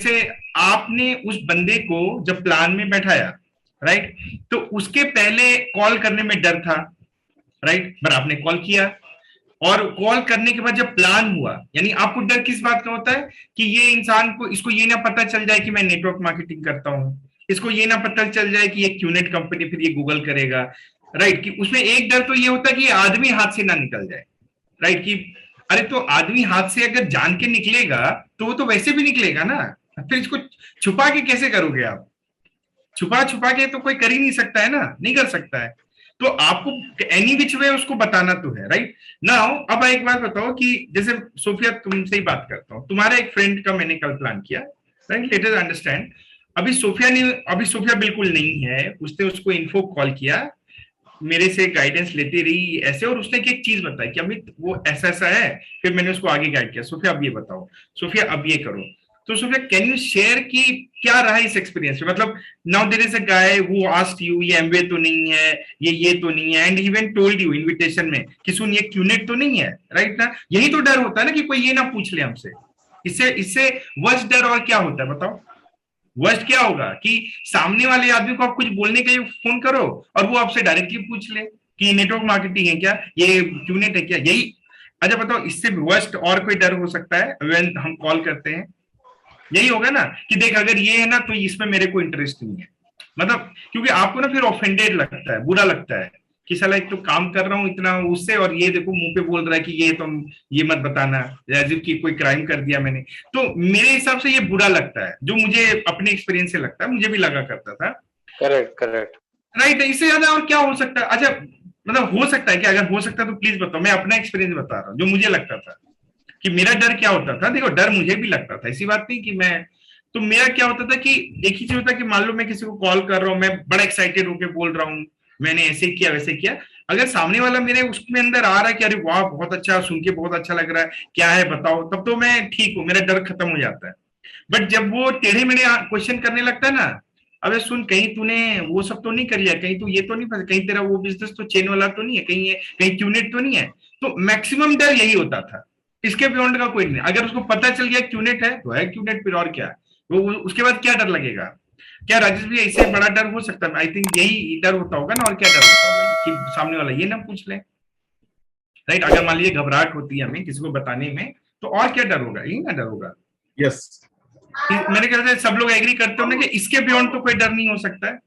जैसे आपने उस बंदे को जब प्लान में बैठाया, राइट, तो उसके पहले कॉल करने में डर था, राइट, पर आपने कॉल किया, और कॉल करने के बाद जब प्लान हुआ, यानी आपको डर किस बात का होता है कि ये इंसान को, इसको ये ना पता चल जाए कि मैं नेटवर्क मार्केटिंग करता हूं, इसको ये ना पता चल जाए कि ये क्यूनेट कंपनी, फिर ये गूगल करेगा, राइट, कि उसमें एक डर तो ये होता है कि आदमी हाथ से ना निकल जाए, राइट, कि अरे तो आदमी हाथ से अगर जान के निकलेगा तो वो तो वैसे भी निकलेगा ना, फिर इसको छुपा के कैसे करोगे आप? छुपा छुपा के तो कोई कर ही नहीं सकता है ना, नहीं कर सकता है। तो आपको एनी विच वे उसको बताना तो है, राइट। नाउ अब एक बात बताओ कि जैसे सोफिया, तुमसे ही बात करता हूँ, तुम्हारे एक फ्रेंड का मैंने कल प्लान किया, राइट, लेट अस अंडरस्टैंड। अभी सोफिया बिल्कुल नहीं है, उसने उसको इन्फो कॉल किया, मेरे से गाइडेंस लेती रही ऐसे, और उसने एक चीज बताई कि अमित वो ऐसा ऐसा है, फिर मैंने उसको आगे गाइड किया, सोफिया अब ये बताओ, सोफिया अब ये करो। तो सोफिया कैन यू शेयर कि क्या रहा इस एक्सपीरियंस में, मतलब now there is a guy who asked you, ये एमवे तो नहीं है, ये तो नहीं है, and even told you invitation में कि सुन ये क्यूनेट तो नहीं है, राइट ना। यही तो डर होता है ना कि कोई ये ना पूछ ले हमसे। इससे इससे वर्स्ट डर और क्या होता है बताओ? वर्स्ट क्या होगा कि सामने वाले आदमी को आप कुछ बोलने के लिए फोन करो और वो आपसे डायरेक्टली पूछ ले कि नेटवर्क मार्केटिंग है क्या, ये क्यूनेट है क्या, यही। अच्छा बताओ, इससे वर्स्ट और कोई डर हो सकता है व्हेन हम कॉल करते हैं? यही होगा ना कि देख अगर ये है ना तो इसमें मेरे को इंटरेस्ट नहीं है, मतलब क्योंकि आपको ना फिर ऑफेंडेड लगता है, बुरा लगता है कि साला एक तो काम कर रहा हूं इतना उससे, और ये देखो मुंह पे बोल रहा है कि ये तुम ये मत बताना, एज इफ कि कोई क्राइम कर दिया मैंने। तो मेरे हिसाब से ये बुरा लगता है, जो मुझे अपने एक्सपीरियंस से लगता है, मुझे भी लगा करता था। Correct correct. राइट, इससे ज्यादा और क्या हो सकता है? अच्छा मतलब हो सकता है कि अगर हो सकता है तो प्लीज बताओ, मैं अपना एक्सपीरियंस बता रहा हूँ जो मुझे लगता था कि मेरा डर क्या होता था। देखो डर मुझे भी लगता था, ऐसी बात नहीं कि मैं, तो मेरा क्या होता था कि एक ही चीज होता कि मान लो मैं किसी को कॉल कर रहा हूँ, मैं बड़ा एक्साइटेड होकर बोल रहा हूँ, मैंने ऐसे किया वैसे किया, अगर सामने वाला मेरे उसमें अंदर आ रहा है कि अरे वाह बहुत अच्छा, सुन के बहुत अच्छा लग रहा है, क्या है बताओ, तब तो मैं ठीक हूँ, मेरा डर खत्म हो जाता है। बट जब वो टेढ़े मेढ़े क्वेश्चन करने लगता है ना, अबे सुन कहीं तूने वो सब तो नहीं कर लिया, कहीं तू ये तो नहीं फंसा, कहीं तेरा वो बिजनेस तो चेन वाला तो नहीं है, कहीं ये कहीं क्यूनेट तो नहीं है। तो मैक्सिमम डर यही होता था, इसके बियॉन्ड का कोई नहीं। अगर उसको पता चल गया क्यूनेट है तो है क्यूनेट, फिर और क्या, वो उसके बाद क्या डर लगेगा? क्या राजेश भाई इससे बड़ा डर हो सकता है? आई थिंक यही डर होता होगा ना, और क्या डर होता होगा कि सामने वाला ये ना पूछ ले, राइट। अगर मान लीजिए घबराहट होती है हमें किसी को बताने में, तो और क्या डर होगा? यही ना डर होगा। यस। मेरे ख्याल से सब लोग एग्री करते होंगे कि इसके बियॉन्ड तो कोई डर नहीं हो सकता है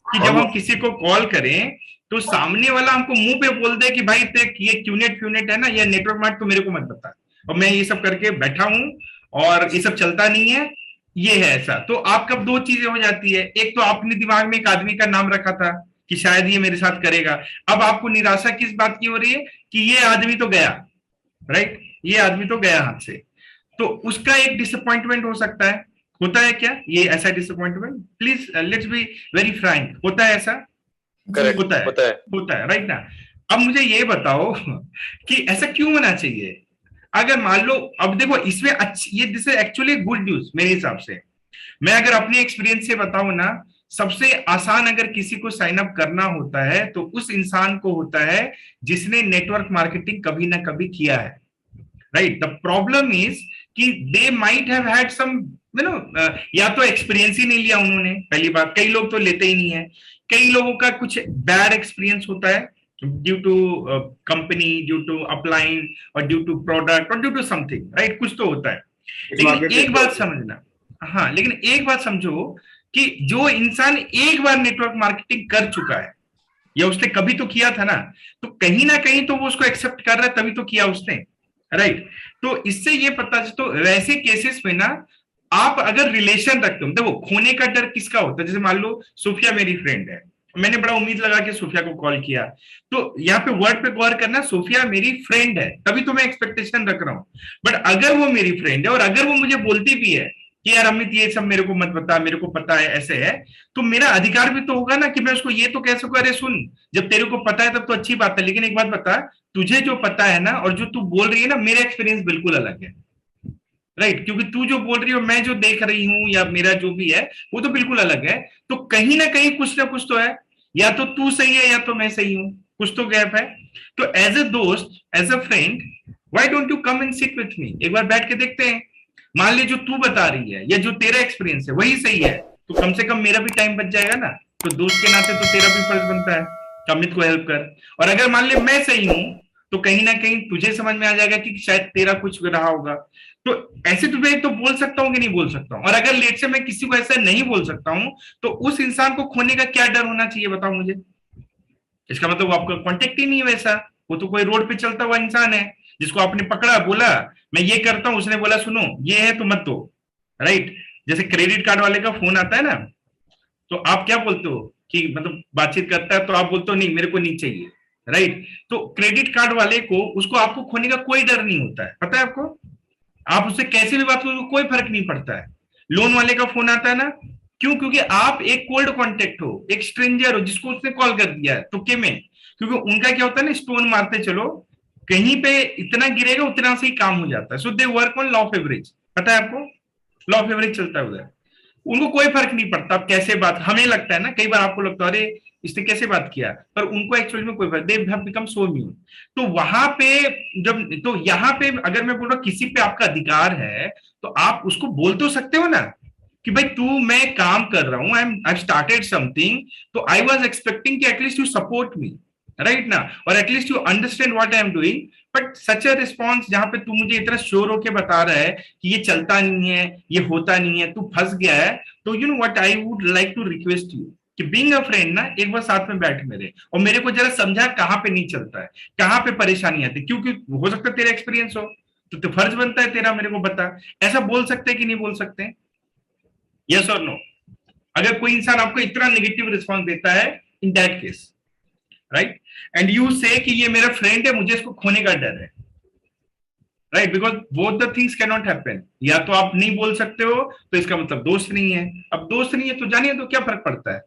कि जब हम किसी को कॉल करें तो सामने वाला हमको मुंह पे बोल दे कि भाई देख ये क्यूनेट क्यूनेट है ना, ये नेटवर्क मार्ट तो मेरे को मत बता, और मैं ये सब करके बैठा हूं और ये सब चलता नहीं है, ये है ऐसा। तो आप कब दो चीजें हो जाती है, एक तो आपने दिमाग में एक आदमी का नाम रखा था कि शायद ये मेरे साथ करेगा, अब आपको निराशा किस बात की हो रही है कि ये आदमी तो गया, राइट, ये आदमी तो गया हाथ से। तो उसका एक डिसअपॉइंटमेंट हो सकता है, होता है क्या ये ऐसा disappointment? Please let's be very Frank, होता है ऐसा? करेक्ट होता है, होता है, राइट ना। अब मुझे ये बताओ कि ऐसा क्यों होना चाहिए? अगर मान लो, अब देखो इसमें अच्छी, ये this is actually good news मेरे हिसाब से। मैं अगर अपने एक्सपीरियंस से बताऊं ना, सबसे आसान अगर किसी को साइन अप करना होता है तो उस इंसान को होता है जिसने नेटवर्क मार्केटिंग कभी ना कभी किया है, राइट। द प्रॉब्लम इज कि they might have had some या तो एक्सपीरियंस ही नहीं लिया उन्होंने, पहली बात, कई लोग तो लेते ही नहीं है, कई लोगों का कुछ बैड एक्सपीरियंस होता है due to company, due to upline, और ड्यू टू प्रोडक्ट, और ड्यू टू समथिंग, राइट, कुछ तो होता है। लेकिन एक बात समझना, हाँ लेकिन एक बात समझो कि जो इंसान एक बार नेटवर्क मार्केटिंग कर चुका है या उसने कभी तो किया था ना, तो कहीं ना कहीं तो वो उसको एक्सेप्ट कर रहा है, तभी तो किया उसने, राइट। तो इससे ये पता, तो वैसे केसेस में ना आप अगर रिलेशन रखते हो, देखो खोने का डर किसका होता है? जैसे मान लो सोफिया मेरी फ्रेंड है, मैंने बड़ा उम्मीद लगा के सोफिया को कॉल किया, तो यहाँ पे वर्ड पे गौर करना, सोफिया मेरी फ्रेंड है तभी तो मैं एक्सपेक्टेशन रख रहा हूँ। बट अगर वो मेरी फ्रेंड है और अगर वो मुझे बोलती भी है कि यार अमित ये सब मेरे को मत बता, मेरे को पता है ऐसे है, तो मेरा अधिकार भी तो होगा ना कि मैं उसको ये तो कह सकूं, अरे सुन जब तेरे को पता है तब तो अच्छी बात है, लेकिन एक बात बता, तुझे जो पता है ना और जो तू बोल रही है ना, मेरा एक्सपीरियंस बिल्कुल अलग है, राइट। क्योंकि तू जो बोल रही हो, मैं जो देख रही हूं, या मेरा जो भी है वो तो बिल्कुल अलग है। तो कहीं ना कुछ तो है, या तो तू सही है या तो मैं सही हूं, कुछ तो गैप है। तो एज अ दोस्त, as a friend, why don't you come and sit with me, एक बार बैठ के देखते हैं। मान ले जो तू बता रही है या जो तेरा एक्सपीरियंस है वही सही है, तो कम से कम मेरा भी टाइम बच जाएगा ना। तो दोस्त के नाते तो तेरा भी फर्ज बनता है कि अमित को हेल्प कर। और अगर मान ले मैं सही हूं तो कहीं ना कहीं तुझे समझ में आ जाएगा कि शायद तेरा कुछ रहा होगा। तो ऐसे तुझे तो बोल सकता हूँ कि नहीं बोल सकता हूँ। और अगर लेट से मैं किसी को ऐसा नहीं बोल सकता हूँ तो उस इंसान को खोने का क्या डर होना चाहिए बताओ मुझे। इसका मतलब वो आपका कांटेक्ट ही नहीं है वैसा। वो तो कोई रोड पे चलता हुआ इंसान है जिसको आपने पकड़ा, बोला मैं ये करता हूं, उसने बोला सुनो ये है तो मत दो, राइट। जैसे क्रेडिट कार्ड वाले का फोन आता है ना, तो आप क्या बोलते हो कि मतलब बातचीत करता है तो आप बोलते हो नहीं मेरे को नहीं चाहिए, राइट। तो क्रेडिट कार्ड वाले को उसको आपको खोने का कोई डर नहीं होता है, पता है आपको। आप उससे कैसे भी बात करो कोई फर्क नहीं पड़ता है। लोन वाले का फोन आता है ना, क्यों? क्योंकि आप एक कोल्ड कॉन्टेक्ट हो, एक स्ट्रेंजर हो जिसको उसने कॉल कर दिया है तुक्के में। क्योंकि उनका क्या होता है ना, स्टोन मारते चलो कहीं पे इतना गिरेगा उतना से ही काम हो जाता है। So they work on law of average, पता है आपको। लॉ ऑफ एवरेज चलता है उधर। उनको कोई फर्क नहीं पड़ता आप कैसे बात, हमें लगता है ना कई बार आपको लगता है अरे इसने कैसे बात किया, पर उनको एक्चुअली में कोई फर्क, दे हैव बिकम सो म्यून। तो वहां पे जब, तो यहाँ पे अगर मैं बोल रहा हूँ किसी पे आपका अधिकार है तो आप उसको बोल तो सकते हो ना कि भाई तू, मैं काम कर रहा हूं, आई स्टार्टेड समथिंग, तो आई वॉज एक्सपेक्टिंग कि at least you support me, right ना, और at least you understand what I am doing. But such a response जहां पे तू मुझे इतना श्योर होके बता रहा है कि ये चलता नहीं है, ये होता नहीं है, तू फंस गया है, तो you know what I would like to request you कि बीइंग अ फ्रेंड ना एक बार साथ में बैठ मेरे और मेरे को जरा समझा कहाँ पे नहीं चलता है, कहाँ पे परेशानी आती है, क्योंकि हो सकता है तेरा एक्सपीरियंस हो तो फर्ज बनता है तेरा मेरे को बता। ऐसा बोल सकते हैं कि नहीं बोल सकते? यस और नो। अगर कोई इंसान आपको इतना नेगेटिव रिस्पॉन्स देता है in that case, right, and you से कि ये मेरा फ्रेंड है मुझे इसको खोने का डर है, right, because both the things can not happen. या तो आप नहीं बोल सकते हो तो इसका मतलब दोस्त नहीं है। अब दोस्त नहीं है तो जानिए तो क्या फर्क पड़ता है,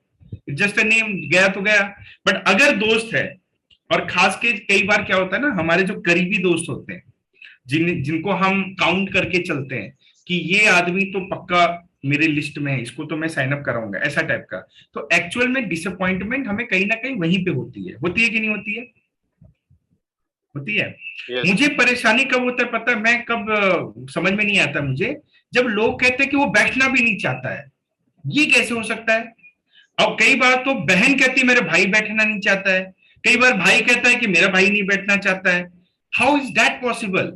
जस्ट अ नेम, गया तो गया। बट अगर दोस्त है, और खास के कई बार क्या होता है ना, हमारे जो करीबी दोस्त होते हैं जिनको हम काउंट करके चलते हैं कि ये आदमी तो पक्का मेरे लिस्ट में है, इसको तो मैं साइन अप कराऊंगा, ऐसा टाइप का, तो एक्चुअल में डिसअपॉइंटमेंट हमें कहीं ना कहीं वहीं पे होती है कि नहीं होती है? होती है। Yes. मुझे परेशानी कब होता है पता है, मैं कब समझ में नहीं आता मुझे, जब लोग कहते हैं कि वो बैठना भी नहीं चाहता है। ये कैसे हो सकता है? और कई बार तो बहन कहती है मेरा भाई बैठना नहीं चाहता है, कई बार भाई कहता है कि मेरा भाई नहीं बैठना चाहता है। How is that possible?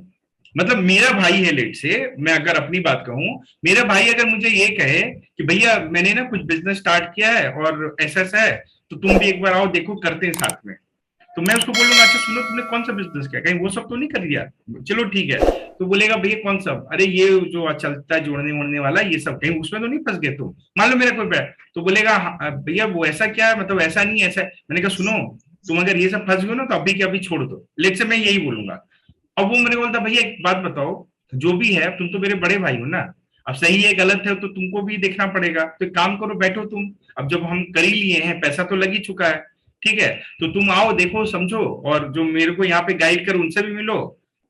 मतलब मेरा भाई है, लेट से मैं अगर अपनी बात कहूं, मेरा भाई अगर मुझे ये कहे कि भैया मैंने ना कुछ बिजनेस स्टार्ट किया है और ऐसा ऐसा है, तो तुम भी एक बार आओ देखो करते हैं साथ में, तो मैं उसको बोलूंगा अच्छा सुनो तुमने कौन सा बिजनेस किया, कहीं वो सब तो नहीं कर लिया? चलो ठीक है। तो बोलेगा भैया कौन सा? अरे ये जो चलता है जोड़ने वोड़ने वाला ये सब, कहीं उसमें तो नहीं फंस गए तुम? मान लो मेरा कोई बैठ तो बोलेगा भैया वो ऐसा क्या है, मतलब ऐसा नहीं ऐसा है। मैंने कहा सुनो तुम अगर ये सब फंस गए ना तो अभी के अभी छोड़ दो, लेट से मैं यही बोलूंगा। अब वो मेरे को बोलता भैया एक बात बताओ, जो भी है तुम तो मेरे बड़े भाई हो ना, अब सही है गलत है तो तुमको भी देखना पड़ेगा, तो एक काम करो बैठो तुम, अब जब हम कर ही लिए हैं पैसा तो लग ही चुका है, ठीक है, तो तुम आओ देखो समझो और जो मेरे को यहाँ पे गाइड कर उनसे भी मिलो,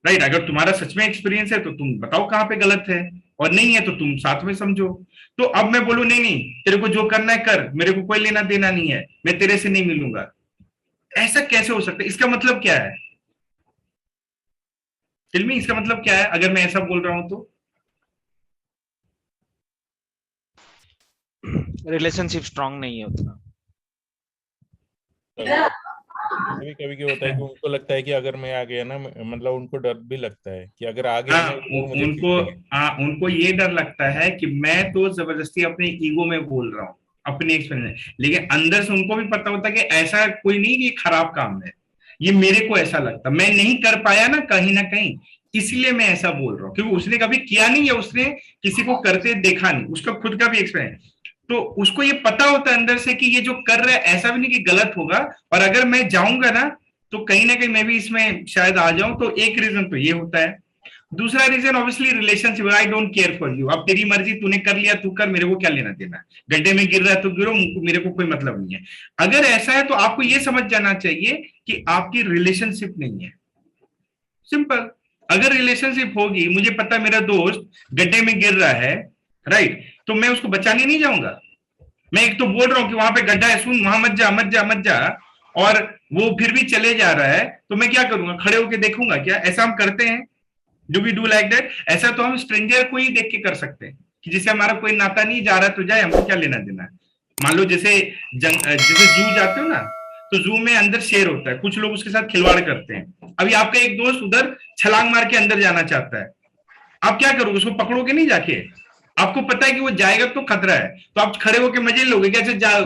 राइट। अगर तुम्हारा सच में एक्सपीरियंस है तो तुम बताओ कहाँ पे गलत है, और नहीं है तो तुम साथ में समझो। तो अब मैं बोलूं नहीं नहीं तेरे को जो करना है कर, मेरे को कोई लेना देना नहीं है, मैं तेरे से नहीं मिलूंगा, ऐसा कैसे हो सकता है? इसका मतलब क्या है? फिल्मी इसका मतलब क्या है अगर मैं ऐसा बोल रहा हूं तो? रिलेशनशिप स्ट्रांग नहीं है उतना। कभी कभी क्या होता है कि उनको लगता है कि अगर मैं आ गया ना, मतलब उनको डर भी लगता है कि अगर आ गया ना तो मुझे उनको ये डर लगता है कि मैं तो जबरदस्ती अपने ईगो में बोल रहा हूँ अपने एक्सपीरियंस, लेकिन अंदर से उनको भी पता होता है कि ऐसा कोई नहीं कि खराब काम है, ये मेरे को ऐसा लगता, मैं नहीं कर पाया ना कहीं, इसलिए मैं ऐसा बोल रहा हूँ, क्योंकि उसने कभी किया नहीं है, उसने किसी को करते देखा नहीं, उसका खुद का भी एक्सपीरियंस, तो उसको ये पता होता है अंदर से कि ये जो कर रहा है ऐसा भी नहीं कि गलत होगा, और अगर मैं जाऊंगा ना तो कहीं ना कहीं मैं भी इसमें शायद आ जाऊं। तो एक रीजन तो ये होता है। दूसरा reason obviously relationship, I don't care for you, अब तेरी मर्जी, तूने कर लिया तू कर, मेरे को क्या लेना देना, गड्ढे में गिर रहा है तो गिरो, मेरे को कोई मतलब नहीं है। अगर ऐसा है तो आपको ये समझ जाना चाहिए कि आपकी रिलेशनशिप नहीं है, सिंपल। अगर रिलेशनशिप होगी, मुझे पता मेरा दोस्त गड्ढे में गिर रहा है, राइट, तो मैं उसको बचाने नहीं जाऊंगा। मैं एक तो बोल रहा हूं कि वहां पे गड्ढा है, सुन वहां मत जा मत जा मत जा, और वो फिर भी चले जा रहा है, तो मैं क्या करूंगा? खड़े होके देखूंगा क्या? ऐसा हम करते हैं? Do we do like that? ऐसा तो हम स्ट्रेंजर को ही देख के कर सकते हैं कि जिससे हमारा कोई नाता नहीं, जा रहा तो जाए, हमको क्या लेना देना है। मान लो जैसे जैसे जू जाते हो ना, तो जू में अंदर शेर होता है, कुछ लोग उसके साथ खिलवाड़ करते हैं। अभी आपका एक दोस्त उधर छलांग मार के अंदर जाना चाहता है, आप क्या करोगे? उसको पकड़ोगे नहीं जाके? आपको पता है कि वो जाएगा तो खतरा है, तो आप खड़े होके मजे लोगे कैसे? जा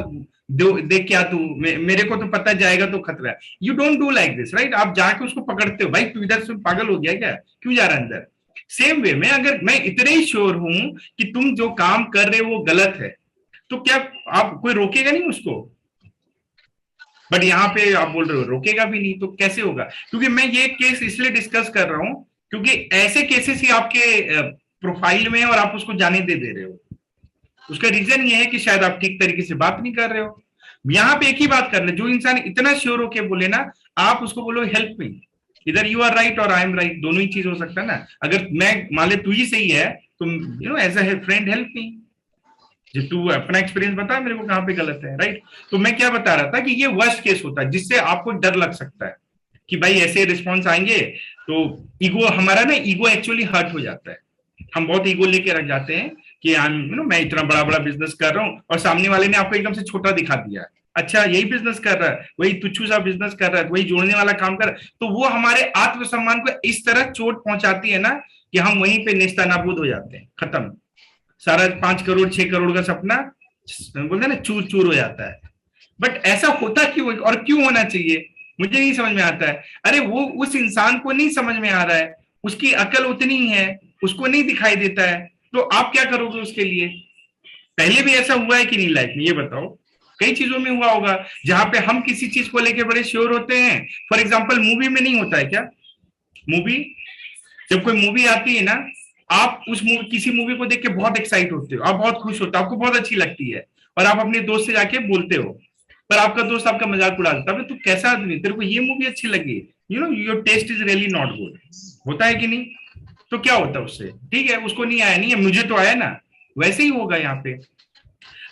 देख क्या तू, मेरे को तो पता जाएगा तो खतरा है। You don't do like this, right? आप जाके उसको पकड़ते हो, भाई तू इधर से पागल हो गया क्या, क्यों जा रहा है अंदर? सेम वे में अगर मैं इतने ही श्योर हूं कि तुम जो काम कर रहे हो वो गलत है, तो क्या आप कोई रोकेगा नहीं उसको? बट यहाँ पे आप बोल रहे हो रोकेगा भी नहीं, तो कैसे होगा? क्योंकि मैं ये केस इसलिए डिस्कस कर रहा हूं क्योंकि ऐसे केसेस ही आपके प्रोफाइल में है और आप उसको जाने दे रहे हो। उसका रीजन ये है कि शायद आप ठीक तरीके से बात नहीं कर रहे हो। यहाँ पे एक ही बात कर ले, जो इंसान इतना श्योर होके बोले ना, आप उसको बोलो हेल्प मी, इधर यू आर राइट और आई एम राइट, दोनों ही चीज हो सकता है ना। अगर मैं मान ले तू ही सही है, तुम you know as a friend help me, जब तू अपना एक्सपीरियंस बता मेरे को कहाँ पे गलत है, राइट? तो मैं क्या बता रहा था कि ये वर्स्ट केस होता है जिससे आपको डर लग सकता है कि भाई ऐसे रिस्पॉन्स आएंगे, तो ईगो हमारा ना, ईगो एक्चुअली हर्ट हो जाता है। हम बहुत ईगो लेके रख जाते हैं कि मैं इतना बड़ा बड़ा बिजनेस कर रहा हूँ, और सामने वाले ने आपको एकदम से छोटा दिखा दिया। अच्छा यही बिजनेस कर रहा है, वही तुच्छू सा बिजनेस कर रहा है, वही जोड़ने वाला काम कर रहा है, तो वो हमारे आत्मसम्मान को इस तरह चोट पहुंचाती है ना कि हम वहीं पे नेस्तनाबूद हो जाते हैं, खत्म। सारा 5 करोड़ 6 करोड़ का सपना बोलते हैं ना चूर चूर हो जाता है। बट ऐसा होता क्यों और क्यों होना चाहिए, मुझे नहीं समझ में आता है। अरे वो उस इंसान को नहीं समझ में आ रहा है, उसकी अकल उतनी है, उसको नहीं दिखाई देता है, तो आप क्या करोगे उसके लिए? पहले भी ऐसा हुआ है कि नहीं लाइफ में, ये बताओ। कई चीजों में हुआ होगा जहां पे हम किसी चीज को लेके बड़े श्योर होते हैं। फॉर एग्जाम्पल मूवी में नहीं होता है क्या? मूवी, जब कोई मूवी आती है ना, आप उस किसी मूवी को देख के बहुत एक्साइट होते हो, आप बहुत खुश होते हो, आपको बहुत अच्छी लगती है, और आप अपने दोस्त से जाके बोलते हो, पर आपका दोस्त आपका मजाक उड़ा देता है, तू कैसा आदमी, तेरे को ये मूवी अच्छी लगी, you know your taste is really not good. होता है कि नहीं? तो क्या होता है उससे? ठीक है उसको नहीं आया, नहीं है, मुझे तो आया ना। वैसे ही होगा यहाँ पे।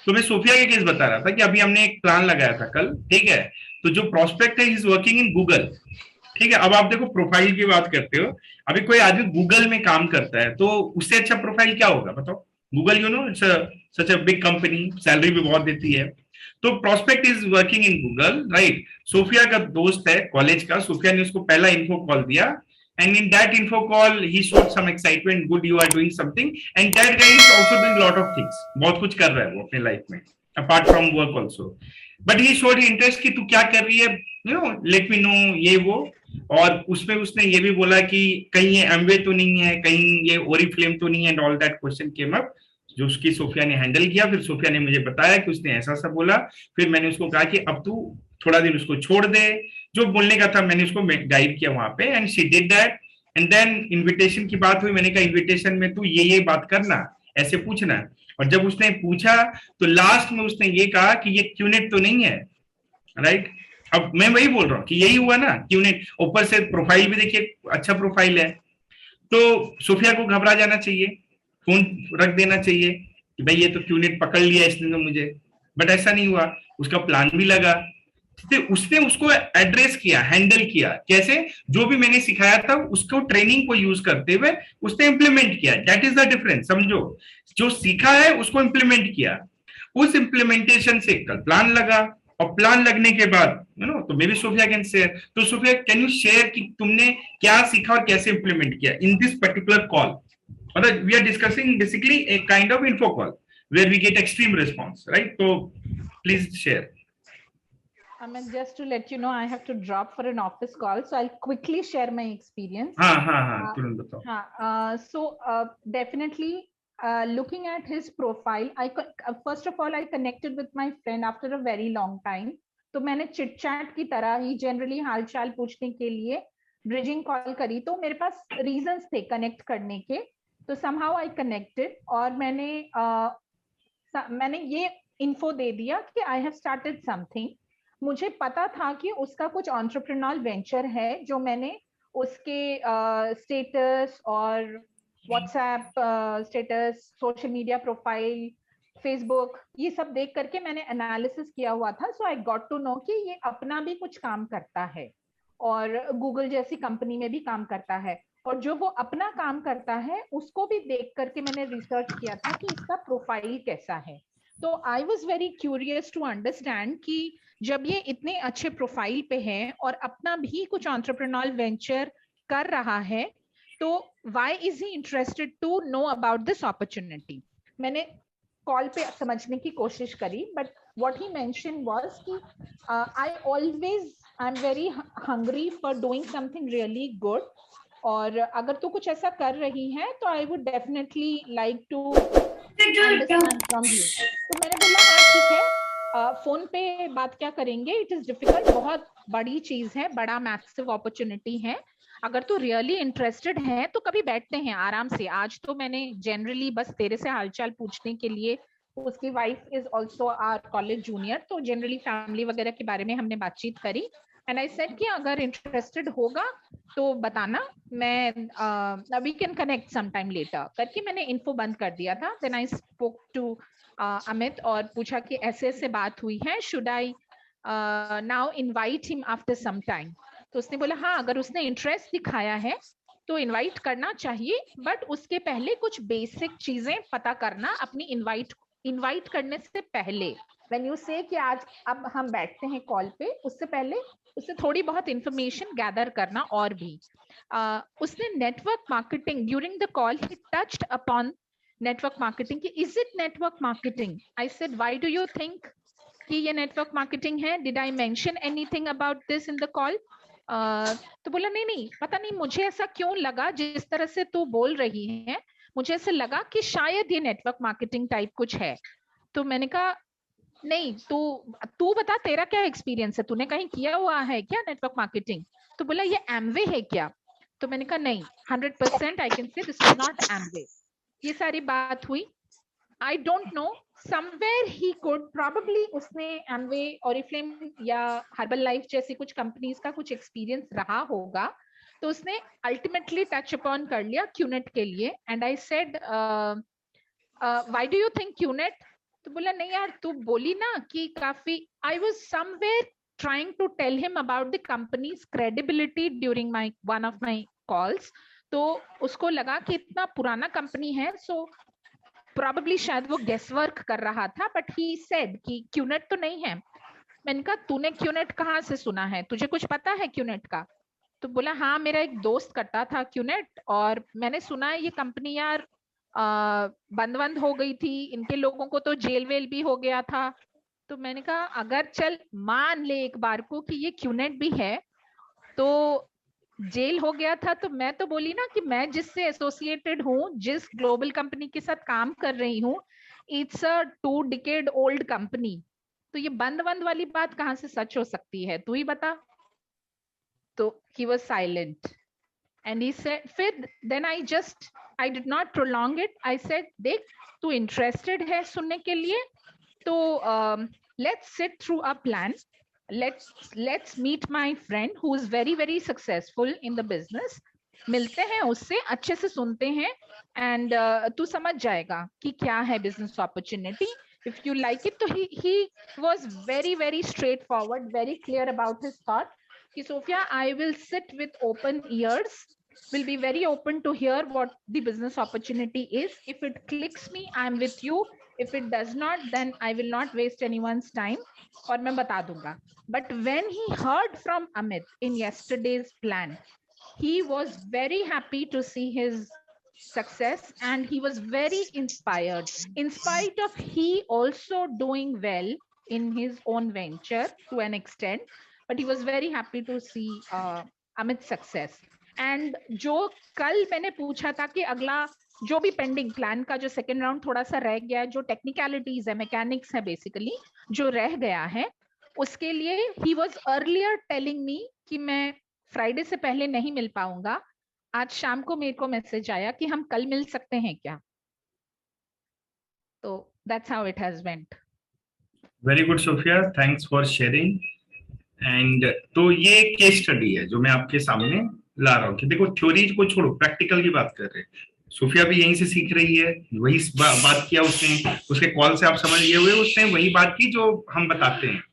तो मैं सोफिया के केस बता रहा था कि अभी हमने एक प्लान लगाया था कल, ठीक है? तो जो प्रोस्पेक्ट है इज वर्किंग इन गूगल, ठीक है? अब आप देखो प्रोफाइल की बात करते हो, अभी कोई आदमी गूगल में काम करता है तो उससे अच्छा प्रोफाइल क्या होगा बताओ? Google you know it's such a big company, salary भी बहुत देती है। तो prospect is working in Google, right? Sophia का दोस्त है कॉलेज का, सोफिया ने उसको पहला इन्फो कॉल दिया, and in that info call he showed some excitement, good you are doing something, and that guy is also doing lot of things, बहुत कुछ कर रहा है वो अपने लाइफ में apart from work also, but he showed interest कि तू क्या कर रही है, you know let me know ये वो। और उसमें उसने ये भी बोला कि कहीं ये एमवे तो नहीं है, कहीं ये ओरिफ्लेम तो नहीं है, and all that question came up, जो उसकी सोफिया ने हैंडल किया। फिर सोफिया ने मुझे बताया कि उसने ऐसा सा बोला। फिर मैंने उसको कहा कि अब तू थोड़ा दिन उसको छोड़ दे, जो बोलने का था मैंने उसको गाइड किया वहां पे, and she did that. And then invitation की बात हुई, मैंने कहा इनविटेशन में तू ये बात करना, ऐसे पूछना। और जब उसने पूछा तो लास्ट में उसने ये कहा कि ये क्यूनेट तो नहीं है, राइट? अब मैं वही बोल रहा हूँ कि यही हुआ ना, क्यूनेट। ऊपर से प्रोफाइल भी देखिए अच्छा प्रोफाइल है, तो सोफिया को घबरा जाना चाहिए, फोन रख देना चाहिए कि भाई ये तो क्यूनेट पकड़ लिया इसने तो मुझे। बट ऐसा नहीं हुआ, उसका प्लान भी लगा, उसने उसको एड्रेस किया, हैंडल किया। कैसे? जो भी मैंने सिखाया था उसको ट्रेनिंग को यूज करते हुए उसने इंप्लीमेंट किया। दैट इज द डिफरेंस, समझो। जो सीखा है उसको इंप्लीमेंट किया, उस इंप्लीमेंटेशन से कल प्लान लगा, और प्लान लगने के बाद यू नो, तो maybe Sophia can share. तो सोफिया कैन यू शेयर कि तुमने क्या सीखा और कैसे इंप्लीमेंट किया इन दिस पर्टिकुलर कॉल? मतलब we are discussing basically a kind of info call where we get extreme response, right? तो please share. I mean, just to let you know, I have to drop for an office call, so I'll quickly share my experience. हाँ तुरंत बताओ। So definitely, looking at his profile, first of all I connected with my friend after a very long time. तो मैंने chit chat की तरह ही generally हालचाल पूछने के लिए ब्रिजिंग कॉल करी, तो मेरे पास रीजंस थे कनेक्ट करने के, तो somehow I connected, और मैंने ये इन्फो दे दिया कि I have started something। मुझे पता था कि उसका कुछ एंटरप्रेन्योरियल वेंचर है, जो मैंने उसके स्टेटस और WhatsApp status, social media profile, Facebook, ये सब देख करके मैंने एनालिसिस किया हुआ था। सो आई गॉट टू नो कि ये अपना भी कुछ काम करता है और गूगल जैसी कंपनी में भी काम करता है। और जो वो अपना काम करता है उसको भी देख करके मैंने रिसर्च किया था कि इसका प्रोफाइल कैसा है। तो I was very curious to understand कि जब ये इतने अच्छे प्रोफाइल पे है और अपना भी कुछ एंटरप्रेन्योरियल वेंचर कर रहा है, तो why is he interested to know about this opportunity. मैंने कॉल पे समझने की कोशिश करी, but what he mention was कि I am very hungry for doing something really good, और अगर तू कुछ ऐसा कर रही है तो I would definitely like to understand from you. तो मैंने बोला हाँ ठीक है, फोन पे बात क्या करेंगे, इट इज डिफिकल्ट, बहुत बड़ी चीज है, बड़ा मैसिव अपॉर्चुनिटी है। अगर तू रियली इंटरेस्टेड है तो कभी बैठते हैं आराम से। आज तो मैंने जनरली बस तेरे से हालचाल पूछने के लिए, उसकी wife is also our college junior, तो जनरली फैमिली वगैरह के बारे में हमने बातचीत करी। एंड आई सेड कि अगर इंटरेस्टेड होगा तो बताना, मैं we can connect some time later करके मैंने इन्फो बंद कर दिया था। Then I spoke to Amit और पूछा कि ऐसे ऐसे बात हुई है, should I now invite him after some time. तो उसने बोला हाँ, अगर उसने इंटरेस्ट दिखाया है तो इनवाइट करना चाहिए, बट उसके पहले कुछ बेसिक चीजें पता करना अपनी इनवाइट करने से पहले। व्हेन यू से कि आज अब हम बैठते हैं कॉल पे, उससे पहले उससे थोड़ी बहुत इंफॉर्मेशन गैदर करना। और भी उसने network marketing during the call he touched upon network marketing कि is it network marketing. I said why do you think कि ये नेटवर्क मार्केटिंग है, did I mention anything about this in the call. तो बोला नहीं नहीं, पता नहीं मुझे ऐसा क्यों लगा, जिस तरह से तू बोल रही है मुझे ऐसा लगा कि शायद ये नेटवर्क मार्केटिंग टाइप कुछ है। तो मैंने कहा नहीं, तू बता तेरा क्या एक्सपीरियंस है, तूने कहीं किया हुआ है क्या नेटवर्क मार्केटिंग। तो बोला ये एमवे है क्या। तो मैंने कहा नहीं, 100% I can say this is not Amway. ये सारी बात हुई। I don't know, somewhere he could probably उसने एमवे, ऑरिफ्लेम या हर्बल लाइफ जैसी कुछ कंपनीज का कुछ एक्सपीरियंस रहा होगा, तो उसने अल्टीमेटली टच अपॉन कर लिया क्यूनेट के लिए। And I said why do you think QNet. तो बोला नहीं यार, तू बोली ना कि काफी, I was somewhere trying to tell him about the company's credibility during my one of my calls. तो उसको लगा कि इतना पुराना कंपनी है, सो प्रोबेबली शायद वो गेस वर्क कर रहा था, बट ही सेड कि क्यूनेट तो नहीं है। मैंने कहा तूने क्यूनेट कहाँ से सुना है, तुझे कुछ पता है क्यूनेट का। तो बोला हाँ, मेरा एक दोस्त करता था क्यूनेट, और मैंने सुना है ये कंपनी यार बंद हो गई थी, इनके लोगों को तो जेल वेल भी हो गया था। तो मैंने कहा अगर चल मान ले एक बार को कि ये क्यूनेट भी है, तो जेल हो गया था, तो मैं तो बोली ना कि मैं जिससे एसोसिएटेड हूँ, जिस ग्लोबल कंपनी के साथ काम कर रही हूँ, it's a 2 decade old company, तो ये बंद वाली बात कहाँ से सच हो सकती है, तू ही बता। तो he was silent and he said, फिर then I did not prolong it. I said देख तू interested है सुनने के लिए, तो let's sit through a plan. Let's meet my friend who is very successful in the business. मिलते हैं उससे, अच्छे से सुनते हैं, and तू समझ जाएगा कि क्या है business opportunity. If you like it, तो he was very straightforward, very clear about his thought. कि Sophia, I will sit with open ears, will be very open to hear what the business opportunity is. If it clicks me, I'm with you. If it does not, then I will not waste anyone's time. और मैं बता दूंगा. But when he heard from Amit in yesterday's plan, he was very happy to see his success, and he was very inspired. In spite of he also doing well in his own venture to an extent, but he was very happy to see Amit's success. And जो कल मैंने पूछा था कि अगला जो भी pending plan का जो सेकेंड राउंड थोड़ा सा रह गया है, जो टेक्निकलिटीज है, मैकेनिक्स है बेसिकली जो रह गया है, उसके लिए he was earlier telling me कि मैं फ्राइडे से पहले नहीं मिल पाऊंगा। आज शाम को मेरे को मैसेज आया कि हम कल मिल सकते हैं क्या। तो that's how it has went. Very good, Sophia. Thanks for sharing. And तो ये केस स्टडी है जो मैं आपके सामने ला रहा हूँ कि देखो थ्योरी को छोड़ो, प्रैक्टिकल की बात कर रहे हैं। सोफिया भी यहीं से सीख रही है, वही बात किया उसने, उसके कॉल से आप समझ लिए हुए, उसने वही बात की जो हम बताते हैं।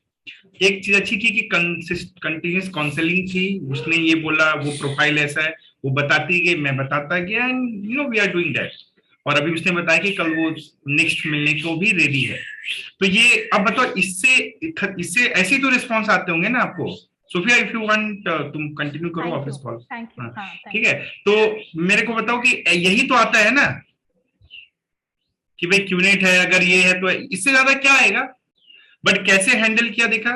एक चीज अच्छी की कि कंटिन्यूस काउंसलिंग थी, उसने ये बोला वो प्रोफाइल ऐसा है, वो बताती गई, मैं बताता गया, and you know we are doing that. और अभी उसने बताया कि कल वो नेक्स्ट मिलने को भी रेडी है। तो ये अब बताओ, इससे इससे ऐसे तो रिस्पॉन्स आते होंगे ना आपको। सोफिया इफ यू वांट तुम कंटिन्यू करो ऑफिस कॉल। Thank you. ठीक है, तो मेरे को बताओ कि यही तो आता है ना कि भाई क्यूनेट है, अगर ये है तो इससे ज्यादा क्या आएगा। बट कैसे हैंडल किया देखा,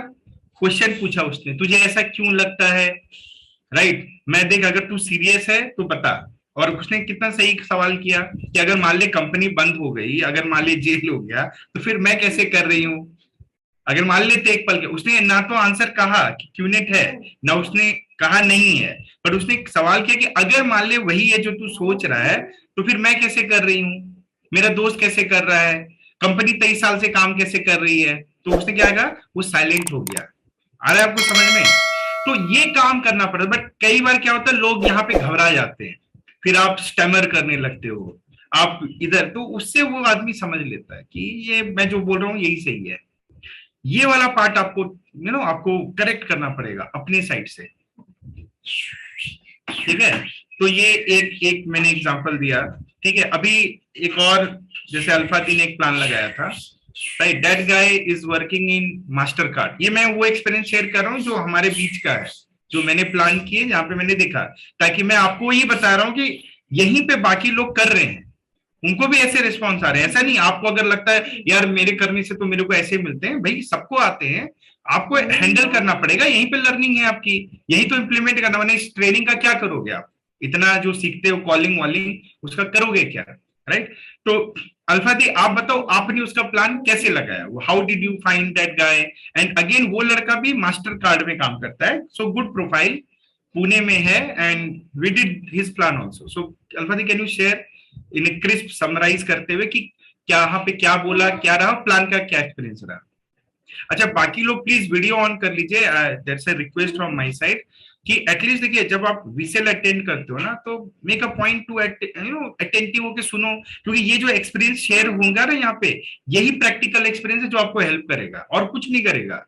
क्वेश्चन पूछा उसने, तुझे ऐसा क्यों लगता है, राइट। मैं देख, अगर तू सीरियस है तो बता। और उसने कितना सही सवाल किया कि अगर मान ले कंपनी बंद हो गई, अगर मान ले जेल हो गया, तो फिर मैं कैसे कर रही हूँ। अगर मान लेते एक पल के, उसने ना तो आंसर कहा कि क्यूनेट है, ना उसने कहा नहीं है, पर उसने एक सवाल किया कि अगर मान ले वही है जो तू सोच रहा है, तो फिर मैं कैसे कर रही हूँ, मेरा दोस्त कैसे कर रहा है, कंपनी 23 साल से काम कैसे कर रही है। तो उसने क्या कहा, वो साइलेंट हो गया। आ रहा है आपको समझ में। तो ये काम करना पड़ता है। बट कई बार क्या होता है, लोग यहाँ पे घबरा जाते हैं, फिर आप स्टैमर करने लगते हो, आप इधर, तो उससे वो आदमी समझ लेता है कि ये मैं जो बोल रहा हूँ यही सही है। ये वाला पार्ट आपको आपको करेक्ट करना पड़ेगा अपने साइड से। ठीक है, तो ये एक एक मैंने एग्जांपल दिया। ठीक है, अभी एक और, जैसे अल्फाती ने एक प्लान लगाया था, right, that guy is working in master card. ये मैं वो एक्सपीरियंस शेयर कर रहा हूँ जो हमारे बीच का है, जो मैंने प्लान किए, जहां पे मैंने देखा, ताकि मैं आपको ये बता रहा हूँ कि यहीं पे बाकी लोग कर रहे हैं, उनको भी ऐसे रिस्पॉन्स आ रहे हैं। ऐसा नहीं आपको अगर लगता है यार मेरे करने से तो मेरे को ऐसे मिलते हैं, भाई सबको आते हैं, आपको हैंडल करना पड़ेगा। यहीं पे लर्निंग है आपकी, यही तो इम्प्लीमेंट करना। मैंने इस ट्रेनिंग का क्या करोगे आप, इतना जो सीखते हो कॉलिंग वॉलिंग, उसका करोगे क्या, राइट। तो अल्फा दी, आप बताओ आपने उसका प्लान कैसे लगाया, how did you find that guy. And again वो लड़का भी मास्टर कार्ड में काम करता है, सो गुड प्रोफाइल, पुणे में है, and we did his plan also. So Alpha di, can you share in crisp summarize करते हुए कि क्या यहाँ पे क्या बोला, क्या रहा, प्लान का क्या एक्सपीरियंस रहा। अच्छा, बाकी लोग प्लीज वीडियो ऑन कर लीजिए, that's a request from my side कि एटलीस्ट देखिए, जब आप विसेल अटेंड करते हो ना, तो make a point two attentive होके सुनो, क्योंकि ये जो एक्सपीरियंस शेयर होगा ना यहाँ पे, यही प्रैक्टिकल एक्सपीरियंस है जो आपको हेल्प करेगा, और कुछ नहीं करेगा।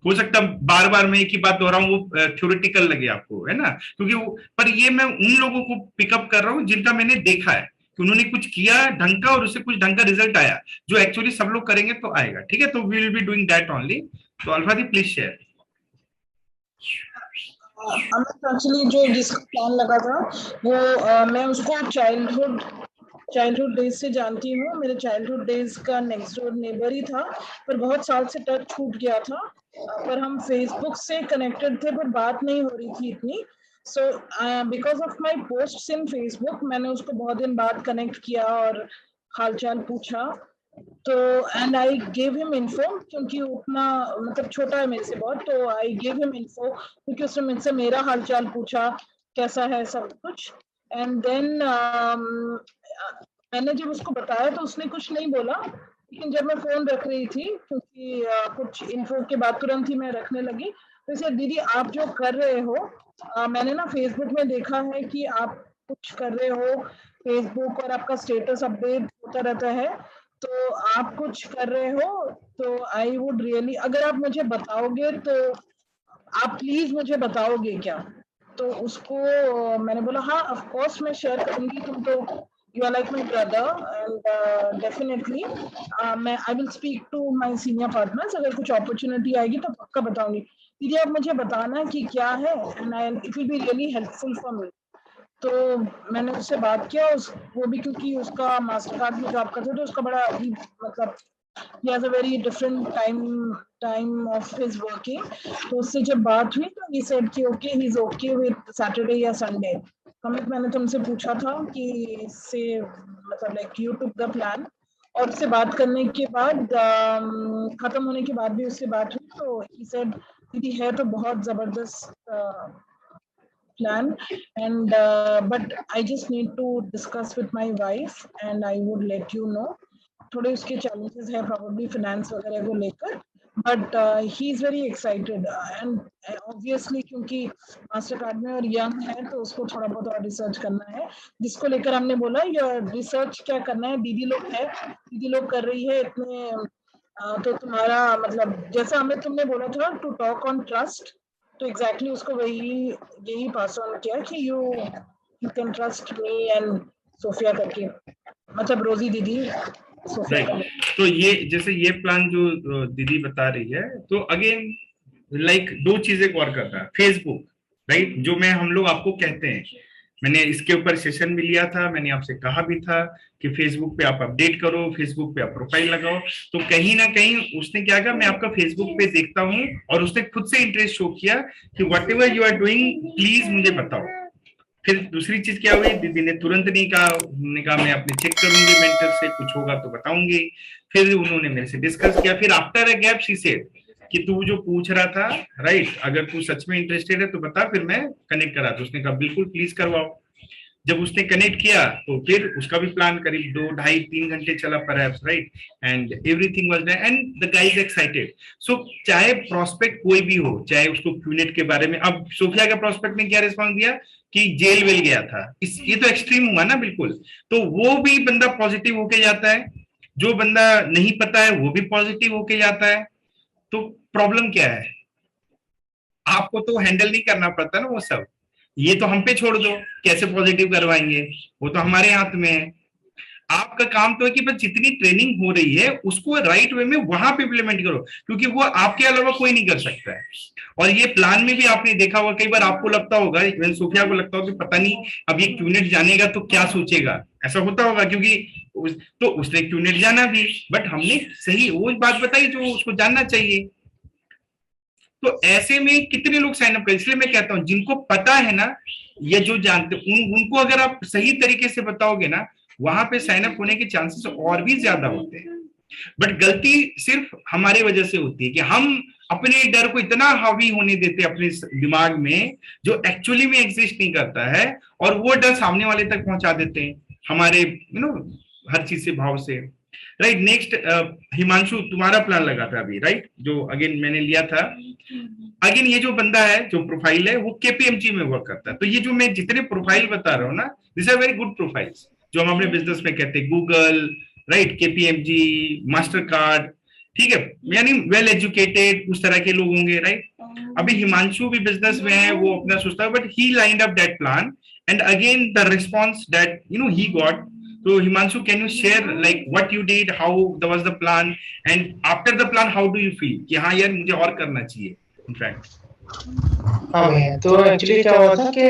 हो सकता बार बार मैं एक ही बात दोहराऊं, वो थ्योरेटिकल लगे आपको, है ना, क्योंकि वो, पर ये मैं उन लोगों को पिकअप कर रहा हूँ जिनका मैंने देखा है कि उन्होंने कुछ किया ढंग का और उससे कुछ ढंग का रिजल्ट आया, जो एक्चुअली सब लोग करेंगे तो आएगा। ठीक है, तो we will be doing that only. तो Alpha di please share. Amit, actually जो जिसका प्लान लगा था वो मैं उसको चाइल्डहुड डेज से जानती हूँ। मेरे चाइल्डहुड डेज का नेक्स्ट डोर नेबर ही था, पर बहुत साल से टच छूट गया था। पर हम फेसबुक से कनेक्टेड थे, पर बात नहीं हो रही थी इतनी। So because of my post in Facebook मैंने उसको बहुत दिन बाद कनेक्ट किया और हालचाल पूछा। तो and I gave him info, क्योंकि उतना मतलब छोटा है मेरे से बहुत, तो आई गेव हिम इन्फो क्योंकि उसने मुझसे मेरा हालचाल पूछा, कैसा है सब कुछ। एंड देन मैंने जब उसको बताया तो उसने कुछ नहीं बोला, लेकिन जब मैं फोन रख रही थी, क्योंकि कुछ इन्फो के बाद तुरंत ही मैं रखने लगी, तो इसे दीदी आप जो कर रहे हो, मैंने ना फेसबुक में देखा है कि आप कुछ कर रहे हो फेसबुक और आपका स्टेटस अपडेट होता रहता है, तो आप कुछ कर रहे हो, तो आई वुड रियली, अगर आप मुझे बताओगे तो आप प्लीज मुझे बताओगे क्या। तो उसको मैंने बोला हाँ ऑफ कोर्स मैं शेयर करूंगी, तुम तो you are like my brother, and definitely मैं I will speak to my senior partners, अगर कुछ अपॉर्चुनिटी आएगी तो पक्का बताऊंगी। दीदी आप मुझे बताना कि क्या है, and I it will be really helpful for me. तो मैंने उससे बात किया, वो भी क्योंकि उसका मास्टर कार्ड में जॉब करता था, तो उसका बड़ा अजीब, मतलब he has a very different time of his working। तो उससे जब बात हुई तो he said कि okay he is okay with Saturday या Sunday। अमित, मैंने तुमसे पूछा था कि इससे मतलब like you took the plan, और उससे बात करने के बाद खत्म होने के बाद भी उससे बात हुई, तो he said दीदी है तो बहुत जबरदस्त plan, and but I just need to discuss with my wife and I would let you know। थोड़े उसके challenges है probably finance वगैरह को लेकर, but he is very excited and obviously क्योंकि मास्टर कार्ड में और यंग है तो उसको थोड़ा बहुत और रिसर्च करना है, जिसको लेकर हमने बोला ये रिसर्च क्या करना है, दीदी लोग है, दीदी लोग कर रही है इतने, तो तुम्हारा मतलब जैसा हमें तुमने बोला था टू टॉक ऑन ट्रस्ट, तो एग्जैक्टली उसको वही यही पास ऑन किया कि you can trust me and Sophia करके, मतलब रोजी दीदी सोफिया राइट। करके। तो ये जैसे ये प्लान जो दीदी बता रही है, तो अगेन लाइक दो चीजें और करता है फेसबुक, राइट, जो हम लोग आपको कहते हैं। मैंने इसके ऊपर सेशन भी लिया था, मैंने आपसे कहा भी था कि फेसबुक पे आप अपडेट करो, फेसबुक पे आप प्रोफाइल लगाओ। तो कहीं ना कहीं उसने क्या कहा, मैं आपका फेसबुक पे देखता हूँ, और उसने खुद से इंटरेस्ट शो किया कि whatever you are doing please मुझे बताओ। फिर दूसरी चीज क्या हुई, दीदी ने तुरंत नहीं कहा, उन्होंने कहा मैं अपने चेक करूंगी मेंटर से, कुछ होगा तो बताऊंगी। फिर उन्होंने मेरे से डिस्कस किया, फिर after a gap she said कि तू जो पूछ रहा था, राइट, अगर तू सच में इंटरेस्टेड है तो बता, फिर मैं कनेक्ट करा। तो उसने कहा बिल्कुल प्लीज करवाओ। जब उसने कनेक्ट किया तो फिर उसका भी प्लान करीब 2, 2.5, 3 घंटे चला perhaps, right, and everything was done and the guys excited. So चाहे प्रोस्पेक्ट कोई भी हो, चाहे उसको क्यूनेट के बारे में, अब सोफिया का प्रोस्पेक्ट ने क्या रिस्पॉन्स दिया कि जेल वेल गया था, ये तो एक्सट्रीम हुआ ना बिल्कुल। तो वो भी बंदा पॉजिटिव होके जाता है, जो बंदा नहीं पता है वो भी पॉजिटिव होके जाता है। तो प्रॉब्लम क्या है, आपको तो हैंडल नहीं करना पड़ता ना वो सब, ये तो हम पे छोड़ दो, कैसे पॉजिटिव करवाएंगे, वो तो हमारे हाथ में है। आपका काम तो है कि बस जितनी ट्रेनिंग हो रही है उसको राइट वे में वहां पे इम्प्लीमेंट करो, क्योंकि वो आपके अलावा कोई नहीं कर सकता है। और ये प्लान में भी आपने देखा होगा, कई बार आपको लगता होगा, इवन सोफिया को लगता होगा कि पता नहीं अब ये क्यूनेट जानेगा तो क्या सोचेगा, ऐसा होता होगा, क्योंकि तो उसने क्यूनेट जाना भी, बट हमने सही वो बात बताई जो उसको जानना चाहिए। तो ऐसे में कितने लोग साइन अप करें, इसलिए मैं कहता हूं जिनको पता है ना, ये जो जानते उनको अगर आप सही तरीके से बताओगे ना, वहां पे साइन अप होने के चांसेस और भी ज्यादा होते हैं। बट गलती सिर्फ हमारे वजह से होती है कि हम अपने डर को इतना हावी होने देते हैं अपने दिमाग में, जो एक्चुअली में एग्जिस्ट नहीं करता है, और वो डर सामने वाले तक पहुंचा देते हैं हमारे हर चीज से भाव से, राइट। नेक्स्ट हिमांशु, तुम्हारा प्लान लगा था अभी, राइट, जो अगेन मैंने लिया था। अगेन ये जो बंदा है, जो प्रोफाइल है, वो केपीएमजी में वर्क करता है। तो ये जो मैं जितने प्रोफाइल बता रहा हूँ ना, this are very good profiles, जो हम अपने बिजनेस में कहते हैं, Google, right, KPMG, Mastercard, ठीक है, यानी वेल एजुकेटेड उस तरह के लोग होंगे, राइट। अभी हिमांशु भी बिजनेस में है, वो अपना सोचता है, but he lined up that plan and again the response that he got. So Himanshu, can you share like what you did, how was the plan, and after the plan how do you feel कि हाँ यार मुझे और करना चाहिए in fact? हाँ भैया, तो एक्चुअली क्या हुआ था कि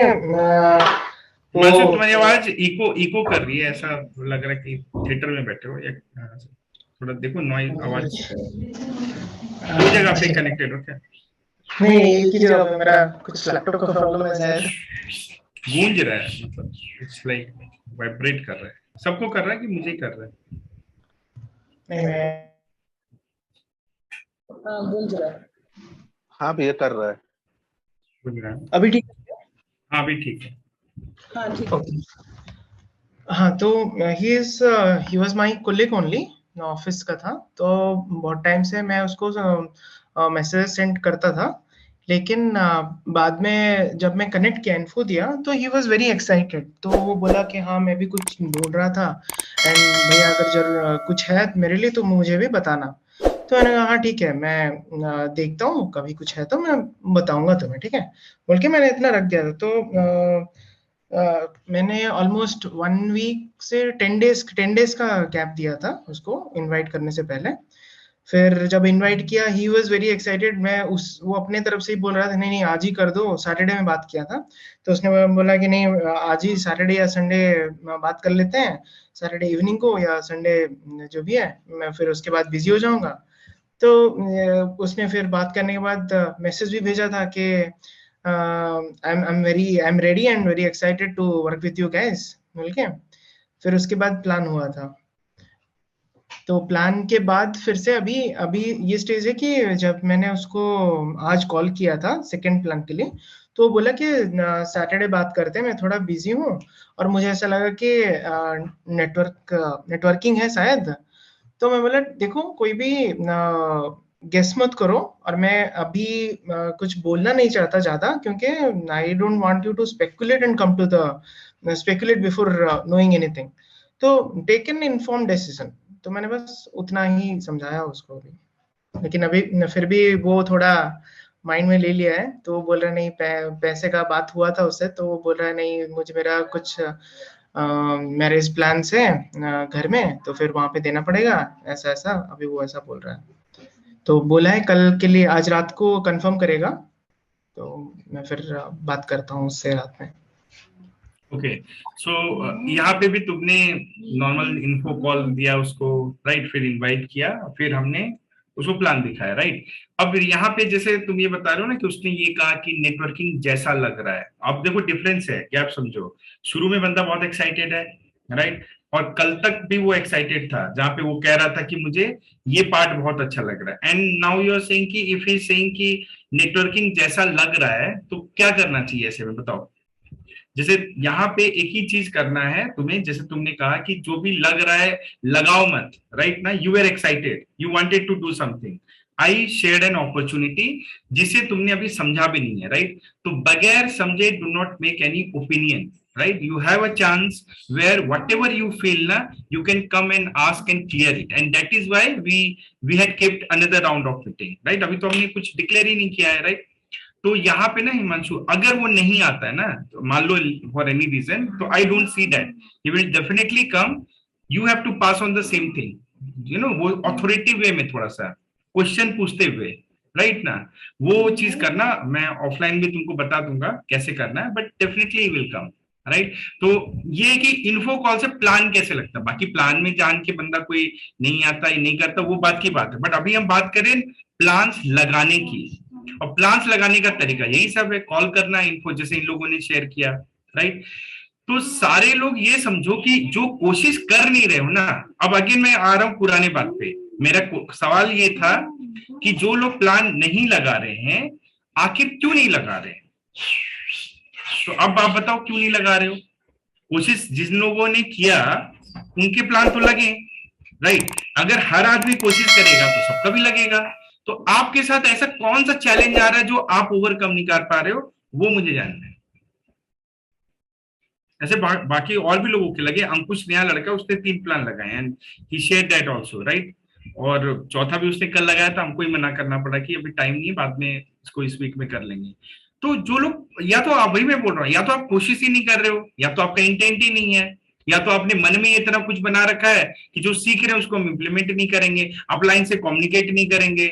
हिमांशु तुम्हारी आवाज इको कर रही है, ऐसा लग रहा है कि थिएटर में बैठे हो, या थोड़ा देखो नॉइज आवाज उस जगह पे कनेक्टेड हो क्या? नहीं, एक ही जगह पे, मेरा कुछ लैपटॉप का प्रॉब्लम है शायद, गूंज रहा है, मतलब इट्स लाइक वाइब्रेट कर रहा है। सबको कर रहा है कि मुझे ही कर रहा है? नहीं मैं गूंज रहा है। हाँ भैया कर रहा है। गूंज रहा है, अभी ठीक है? हाँ अभी ठीक है। हाँ ठीक है। हाँ, तो he was my colleague only, office का था, तो बहुत टाइम से मैं उसको मैसेज सेंड करता था, लेकिन बाद में जब मैं कनेक्ट किया, इन्फो दिया, तो ही वाज वेरी एक्साइटेड। तो वो बोला कि हाँ मैं भी कुछ ढूंढ रहा था, एंड भैया अगर कुछ है मेरे लिए तो मुझे भी बताना। तो मैंने कहा हाँ ठीक है, मैं देखता हूँ, कभी कुछ है तो मैं बताऊंगा तुम्हें, ठीक है बोल के मैंने इतना रख दिया था। तो मैंने ऑलमोस्ट 1 वीक से 10 डेज का गैप दिया था उसको इनवाइट करने से पहले। फिर जब इनवाइट किया, ही वाज वेरी एक्साइटेड। वो अपने तरफ से ही बोल रहा था नहीं आज ही कर दो, सैटरडे में बात किया था, तो उसने बोला कि नहीं आज ही सैटरडे या संडे बात कर लेते हैं, सैटरडे इवनिंग को या संडे जो भी है, मैं फिर उसके बाद बिजी हो जाऊंगा। तो उसने फिर बात करने के बाद मैसेज भी भेजा था कि I am ready and very excited to work with you guys बोल के। फिर उसके बाद प्लान हुआ था। तो प्लान के बाद फिर से अभी ये स्टेज है कि जब मैंने उसको आज कॉल किया था सेकंड प्लान के लिए, तो वो बोला कि सैटरडे बात करते हैं, मैं थोड़ा बिजी हूँ, और मुझे ऐसा लगा कि नेटवर्किंग है शायद। तो मैं बोला देखो कोई भी गेस मत करो, और मैं अभी कुछ बोलना नहीं चाहता ज्यादा, क्योंकि I don't want you to speculate and come to the speculate before knowing anything, तो टेक एन इन्फॉर्म्ड डिसीजन। तो मैंने बस उतना ही समझाया उसको भी, लेकिन अभी फिर भी वो थोड़ा माइंड में ले लिया है, तो वो बोल रहा है नहीं, पैसे का बात हुआ था उससे, तो वो बोल रहा है नहीं, मुझे मेरा कुछ मैरिज प्लान है घर में, तो फिर वहां पे देना पड़ेगा, ऐसा ऐसा अभी वो ऐसा बोल रहा है। तो बोला है कल के लिए, आज रात को कंफर्म करेगा, तो मैं फिर बात करता हूँ उससे रात में। ओके, सो यहाँ पे भी तुमने नॉर्मल इन्फो कॉल दिया उसको, राइट, फिर इनवाइट किया, फिर हमने उसको प्लान दिखाया, राइट। अब यहाँ पे जैसे तुम ये बता रहे हो ना कि उसने ये कहा कि नेटवर्किंग जैसा लग रहा है, अब देखो डिफरेंस है क्या, आप समझो। शुरू में बंदा बहुत एक्साइटेड है, राइट, और कल तक भी वो एक्साइटेड था, जहां पे वो कह रहा था कि मुझे ये पार्ट बहुत अच्छा लग रहा है, and now you are saying कि इफ ही सेइंग कि नेटवर्किंग जैसा लग रहा है, तो क्या करना चाहिए ऐसे में, बताओ। जैसे यहाँ पे एक ही चीज करना है तुम्हें, जैसे तुमने कहा कि जो भी लग रहा है लगाओ मत, राइट ना, you are excited, you wanted to do something, I shared an opportunity, जिसे तुमने अभी समझा भी नहीं है, राइट। तो बगैर समझे do not make any opinion, right, you have a chance where whatever you feel na, you can come and ask and clear it, and that is why we had kept another round of meeting, right। अभी तो हमने कुछ declare ही नहीं किया है, right. तो यहाँ पे ना हिमांशु, अगर वो नहीं आता है ना, तो मान लो फॉर एनी रीजन, तो I don't see that he will definitely come, you have to pass on the same thing, you know, वो अथॉरिटी वे में थोड़ा सा क्वेश्चन पूछते हुए, राइट ना, वो चीज करना। मैं ऑफलाइन भी तुमको बता दूंगा कैसे करना है, but definitely will come, right. तो ये कि इन्फो कॉल से प्लान कैसे लगता है, बाकी प्लान में जान के बंदा कोई नहीं आता या नहीं करता, वो बात की बात है, बट अभी हम बात करें प्लान्स लगाने की, और प्लान्स लगाने का तरीका यही सब है, कॉल करना, इन्फो जैसे इन लोगों ने शेयर किया, राइट। तो सारे लोग ये समझो कि जो कोशिश कर नहीं रहे हो ना, अब अगेन मैं आ रहा हूं पुराने बात पे, मेरा सवाल ये था कि जो लोग प्लान नहीं लगा रहे हैं, आखिर क्यों नहीं लगा रहे हैं, तो अब आप बताओ क्यों नहीं लगा रहे हो। कोशिश जिन लोगों ने किया उनके प्लान तो लगे, राइट। अगर हर आदमी कोशिश करेगा तो सबका भी लगेगा। तो आपके साथ ऐसा कौन सा चैलेंज आ रहा है जो आप ओवरकम नहीं कर पा रहे हो, वो मुझे जानना है। ऐसे बाकी और भी लोगों के लगे, अंकुश नया लड़का, उसने 3 प्लान लगाए and he shared that also, right. और चौथा भी उसने कल लगाया था, हमको ही मना करना पड़ा कि अभी टाइम नहीं है, बाद में इसको इस वीक में कर लेंगे। तो जो लोग, या तो आप, वही मैं बोल रहा हूँ, या तो आप कोशिश ही नहीं कर रहे हो, या तो आपका इंटेंट ही नहीं है, या तो आपने मन में इतना कुछ बना रखा है कि जो सीख रहे हैं उसको हम इम्प्लीमेंट नहीं करेंगे, अपलाइन से कम्युनिकेट नहीं करेंगे,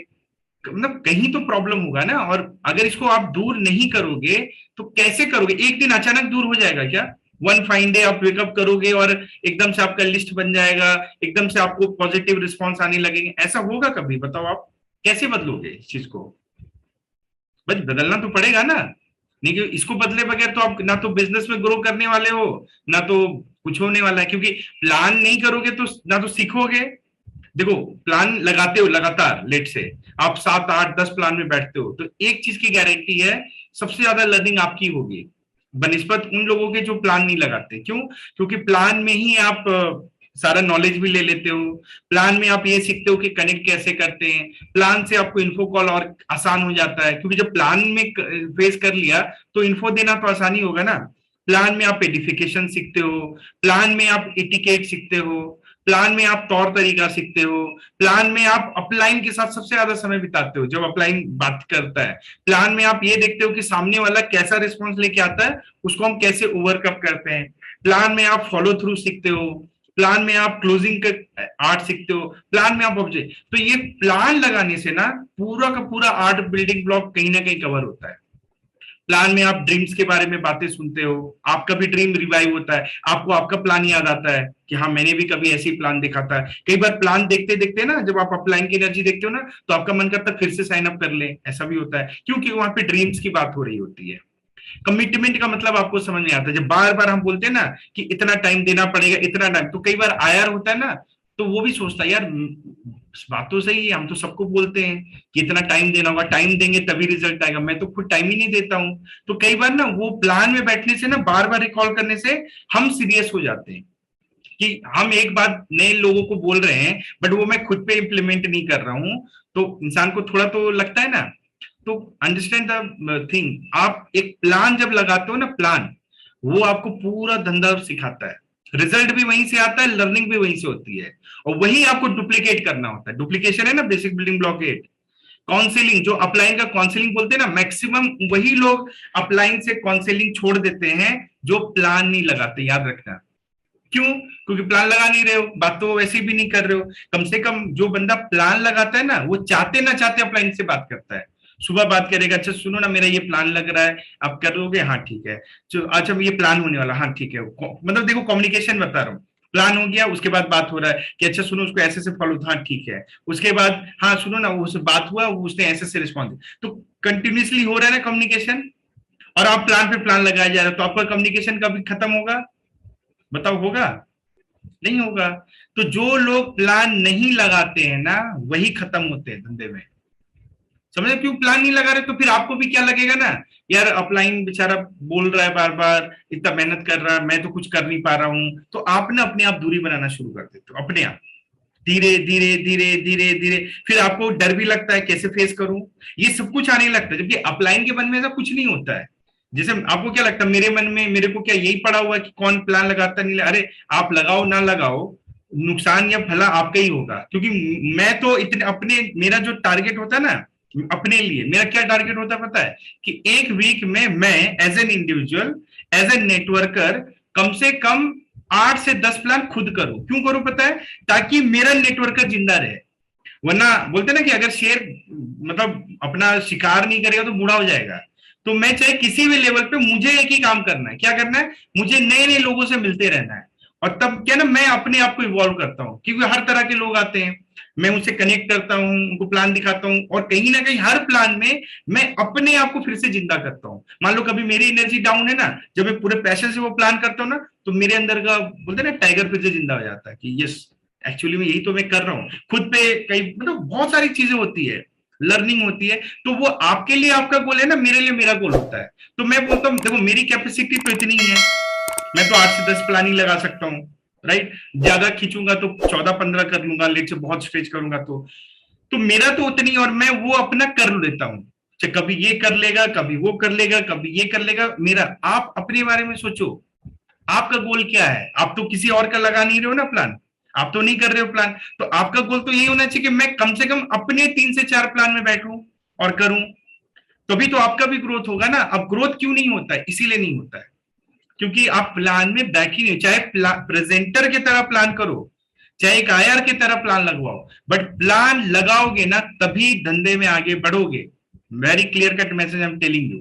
मतलब कहीं तो प्रॉब्लम होगा ना। और अगर इसको आप दूर नहीं करोगे तो कैसे करोगे, एक दिन अचानक दूर हो जाएगा क्या, वन फाइन डे आप वेकअप करोगे और एकदम से आपका लिस्ट बन जाएगा, एकदम से आपको पॉजिटिव रिस्पॉन्स आने लगेंगे, ऐसा होगा कभी, बताओ आप कैसे बदलोगे इस चीज को। बस बदलना तो पड़ेगा ना, नहीं कि इसको बदले बगैर तो आप ना तो बिजनेस में ग्रो करने वाले हो, ना तो कुछ होने वाला है, क्योंकि प्लान नहीं करोगे तो ना तो सीखोगे। देखो, प्लान लगाते हो लगातार, लेट से आप 7, 8, 10 प्लान में बैठते हो, तो एक चीज की गारंटी है, सबसे ज्यादा लर्निंग आपकी होगी बनिस्बत उन लोगों के जो प्लान नहीं लगाते। क्यों? क्योंकि प्लान में ही आप सारा नॉलेज भी ले लेते हो, प्लान में आप ये सीखते हो कि कनेक्ट कैसे करते हैं, प्लान से आपको इन्फो कॉल और आसान हो जाता है, क्योंकि जब प्लान में फेस कर लिया तो इन्फो देना तो आसानी होगा ना। प्लान में आप एडिफिकेशन सीखते हो, प्लान में आप इटिकेट सीखते हो, प्लान में आप तौर तरीका सीखते हो, प्लान में आप अपलाइन के साथ सबसे ज्यादा समय बिताते हो जब अपलाइन बात करता है, प्लान में आप ये देखते हो कि सामने वाला कैसा रिस्पॉन्स लेके आता है, उसको हम कैसे ओवरकम करते हैं, प्लान में आप फॉलो थ्रू सीखते हो, प्लान में आप क्लोजिंग का आर्ट सीखते हो, प्लान में आप ऑब्जेक्ट। तो ये प्लान लगाने से ना पूरा का पूरा आर्ट बिल्डिंग ब्लॉक कहीं ना कहीं कवर होता है। प्लान में आप ड्रीम्स के बारे में बातें सुनते हो, आपका भी ड्रीम रिवाइव होता है, आपको आपका प्लान याद आता है कि हाँ मैंने भी कभी ऐसे ही प्लान देखा था। कई बार प्लान देखते देखते ना, जब आप अपलाइन की एनर्जी देखते हो ना, तो आपका मन करता है फिर से साइन अप कर ले, ऐसा भी होता है, क्योंकि वहां पे ड्रीम्स की बात हो रही होती है। कमिटमेंट का मतलब आपको समझ में आता है, जब बार बार हम बोलते हैं ना कि इतना टाइम देना पड़ेगा, इतना टाइम, तो कई बार आयर होता है ना, तो वो भी सोचता है यार बात तो सही है, हम तो सबको बोलते हैं कि इतना टाइम देना होगा, टाइम देंगे तभी रिजल्ट आएगा, मैं तो खुद टाइम ही नहीं देता हूं। तो कई बार ना वो प्लान में बैठने से ना, बार बार रिकॉल करने से हम सीरियस हो जाते हैं कि हम एक बात नए लोगों को बोल रहे हैं बट वो मैं खुद पे इम्प्लीमेंट नहीं कर रहा हूं, तो इंसान को थोड़ा तो लगता है ना। तो अंडरस्टैंड द थिंग, आप एक प्लान जब लगाते हो ना, प्लान वो आपको पूरा धंधा सिखाता है, रिजल्ट भी वहीं से आता है, लर्निंग भी वहीं से होती है, और वही आपको डुप्लीकेट करना होता है। डुप्लीकेशन है ना बेसिक बिल्डिंग ब्लॉक 8, काउंसलिंग, जो अपलाइन का काउंसलिंग बोलते हैं ना, मैक्सिमम वही लोग अपलाइन से काउंसलिंग छोड़ देते हैं जो प्लान नहीं लगाते, याद रखना। क्यों? क्योंकि प्लान लगा नहीं रहे हो, बात तो वैसे भी नहीं कर रहे हो। कम से कम जो बंदा प्लान लगाता है ना, वो चाहते ना चाहते अपलाइन से बात करता है। सुबह बात करेगा, अच्छा सुनो ना मेरा ये प्लान लग रहा है, आप करोगे? हाँ ठीक है। अच्छा ये प्लान होने वाला, हाँ ठीक है। मतलब देखो कम्युनिकेशन बता रहा हूँ, प्लान हो गया, उसके बाद बात हो रहा है कि अच्छा सुनो उसको ऐसे से फॉलो, हाँ ठीक है। उसके बाद हाँ सुनो ना, उससे बात हुआ, उसने ऐसे से रिस्पॉन्स, तो कंटिन्यूसली हो रहा है ना कम्युनिकेशन। और आप प्लान पे प्लान लगाया जा रहा है, तो आपका कम्युनिकेशन कभी खत्म होगा? बताओ, होगा? नहीं होगा। तो जो लोग प्लान नहीं लगाते हैं ना, वही खत्म होते हैं धंधे में। समझे? क्यों प्लान नहीं लगा रहे, तो फिर आपको भी क्या लगेगा ना, यार अपलाइन बेचारा बोल रहा है बार बार, इतना मेहनत कर रहा है, मैं तो कुछ कर नहीं पा रहा हूं। तो आप ना अपने आप दूरी बनाना शुरू कर देते हो, अपने आप, धीरे धीरे धीरे धीरे धीरे। फिर आपको डर भी लगता है, कैसे फेस करूं, ये सब कुछ आने लगता है। जबकि अपलाइन के मन में ऐसा कुछ नहीं होता है। जैसे आपको क्या लगता है, मेरे मन में, मेरे को क्या यही पड़ा हुआ है कि कौन प्लान लगाता नहीं? अरे आप लगाओ ना लगाओ, नुकसान या भला आपका ही होगा। क्योंकि मैं तो इतने अपने, मेरा जो टारगेट होता है ना अपने लिए, मेरा क्या टारगेट होता है पता है? कि एक वीक में मैं as an individual, as an networker, कम से कम 8 से 10 प्लान खुद करूं। क्यों करूं पता है? ताकि मेरा नेटवर्कर जिंदा रहे। वरना बोलते ना कि अगर शेर मतलब अपना शिकार नहीं करेगा तो बूढ़ा हो जाएगा। तो मैं चाहे किसी भी लेवल पे, मुझे एक ही काम करना है। क्या करना है? मुझे नए नए लोगों से मिलते रहना है। और तब क्या ना, मैं अपने आप को इवॉल्व करता हूँ, क्योंकि हर तरह के लोग आते हैं, मैं उनसे कनेक्ट करता हूँ, उनको प्लान दिखाता हूँ, और कहीं ना कहीं हर प्लान में मैं अपने आप को फिर से जिंदा करता हूँ। मान लो कभी मेरी एनर्जी डाउन है ना, जब मैं पूरे पैशन से वो प्लान करता हूँ ना, तो मेरे अंदर का बोलते ना टाइगर फिर से जिंदा हो जाता है कि यस एक्चुअली में यही तो मैं कर रहा हूँ। खुद पे कई मतलब बहुत सारी चीजें होती है, लर्निंग होती है। तो वो आपके लिए आपका गोल है ना, मेरे लिए मेरा गोल होता है। तो मैं बोलता हूँ देखो मेरी कैपेसिटी तो इतनी ही है, मैं तो 8 से 10 प्लान ही लगा सकता हूँ, राइट। ज्यादा खींचूंगा तो 14-15 कर लूंगा, लेट से बहुत स्ट्रेच करूंगा तो मेरा तो उतनी, और मैं वो अपना कर लेता हूँ। कभी ये कर लेगा, कभी वो कर लेगा, कभी ये कर लेगा मेरा। आप अपने बारे में सोचो, आपका गोल क्या है? आप तो किसी और का लगा नहीं रहे हो ना प्लान, आप तो नहीं कर रहे हो प्लान। तो आपका गोल तो यही होना चाहिए कि मैं कम से कम अपने 3 से 4 प्लान में बैठूं और करूं, तभी तो आपका भी ग्रोथ होगा ना। अब ग्रोथ क्यों नहीं होता है? इसीलिए नहीं होता है क्योंकि आप प्लान में बैठ ही नहीं। चाहे प्रेजेंटर की तरह प्लान करो, चाहे एक आईआर की तरह प्लान लगवाओ, बट प्लान लगाओगे ना तभी धंधे में आगे बढ़ोगे। Very clear cut message I am telling you.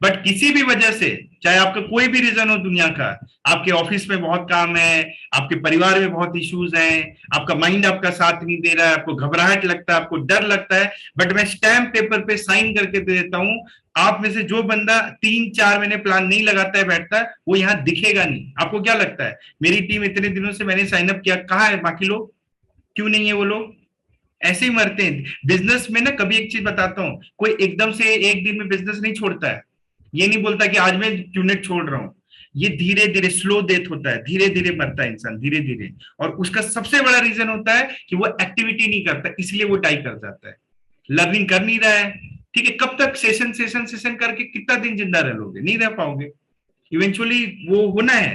But किसी भी वजह से, चाहे आपका कोई भी रीजन हो दुनिया का, आपके ऑफिस में बहुत काम है, आपके परिवार में बहुत इश्यूज हैं, आपका माइंड आपका साथ नहीं दे रहा है, आपको घबराहट लगता है, आपको डर लगता है, बट मैं स्टैम्प पेपर पे साइन करके दे देता हूं, आप में से जो बंदा 3-4 महीने प्लान नहीं लगाता है, बैठता है, वो यहाँ दिखेगा नहीं। आपको क्या लगता है मेरी टीम इतने दिनों से मैंने साइन अप किया, कहाँ है बाकी लोग? क्यों नहीं है वो लोग? ऐसे ही मरते हैं बिजनेस में ना। कभी एक चीज बताता हूँ, कोई एकदम से एक दिन में बिजनेस नहीं छोड़ता है। ये नहीं बोलता कि आज मैं यूनिट छोड़ रहा हूं। ये धीरे धीरे स्लो डेथ होता है, धीरे धीरे मरता है इंसान, धीरे धीरे। और उसका सबसे बड़ा रीजन होता है कि वो एक्टिविटी नहीं करता, इसलिए वो डाई कर जाता है। लर्निंग कर नहीं रहा है, ठीक है। कब तक सेशन करके कितना दिन जिंदा रह लोगे? नहीं रह पाओगे, इवेंचुअली वो होना है।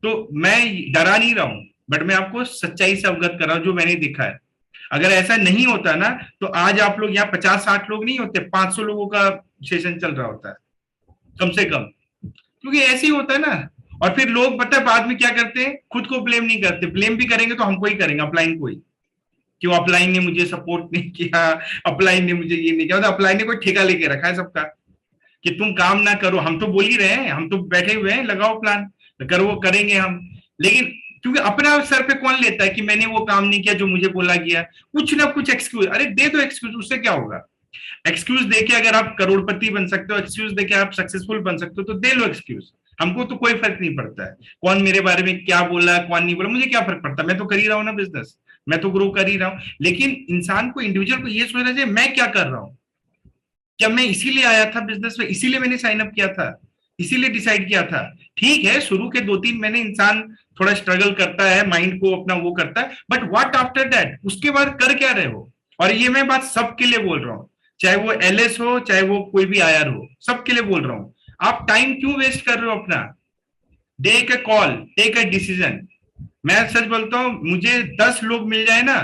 तो मैं डरा नहीं रहा हूं, बट मैं आपको सच्चाई से अवगत कर रहा हूं जो मैंने देखा है। अगर ऐसा नहीं होता ना, तो आज आप लोग यहाँ 50-60 लोग नहीं होते, 500 लोगों का सेशन चल रहा होता है कम से कम। क्योंकि ऐसे ही होता है ना। और फिर लोग पता है बाद में क्या करते हैं, खुद को ब्लेम नहीं करते। ब्लेम भी करेंगे तो हमको ही करेंगे, अपलाइन को ही, कि वो अपलाइन ने मुझे सपोर्ट नहीं किया, अपलाइन ने मुझे ये नहीं किया। मतलब अपलाइन ने कोई ठेका लेके रखा है सबका कि तुम काम ना करो। हम तो बोल ही रहे हैं, हम तो बैठे हुए हैं, लगाओ प्लान, करो, करेंगे हम। लेकिन क्योंकि अपना सर पे कौन लेता है कि मैंने वो काम नहीं किया जो मुझे बोला गया? कुछ ना कुछ एक्सक्यूज, अरे दे दो एक्सक्यूज, उससे क्या होगा? एक्सक्यूज देके अगर आप करोड़पति बन सकते हो, एक्सक्यूज देके आप सक्सेसफुल बन सकते हो, तो दे लो एक्सक्यूज। हमको तो कोई फर्क नहीं पड़ता है कौन मेरे बारे में क्या बोला, कौन नहीं बोला, मुझे क्या फर्क पड़ता है? मैं तो कर ही रहा हूँ ना बिजनेस, मैं तो ग्रो कर ही रहा हूँ। लेकिन इंसान को, इंडिविजुअल को ये सोचना चाहिए मैं क्या कर रहा हूँ। क्या मैं इसीलिए आया था बिजनेस में, इसीलिए मैंने साइन अप किया था, इसीलिए डिसाइड किया था? ठीक है, शुरू के 2-3 महीने इंसान थोड़ा स्ट्रगल करता है, माइंड को अपना वो करता है, बट व्हाट आफ्टर दैट? उसके बाद कर क्या रहे हो? और ये मैं बात सबके लिए बोल रहा हूँ, चाहे वो एलएस हो, चाहे वो कोई भी आईआर हो, सबके लिए बोल रहा हूँ। आप टाइम क्यों वेस्ट कर रहे हो अपना? Take a call, take a decision. मैं सच बोलता हूँ, मुझे 10 लोग मिल जाए ना,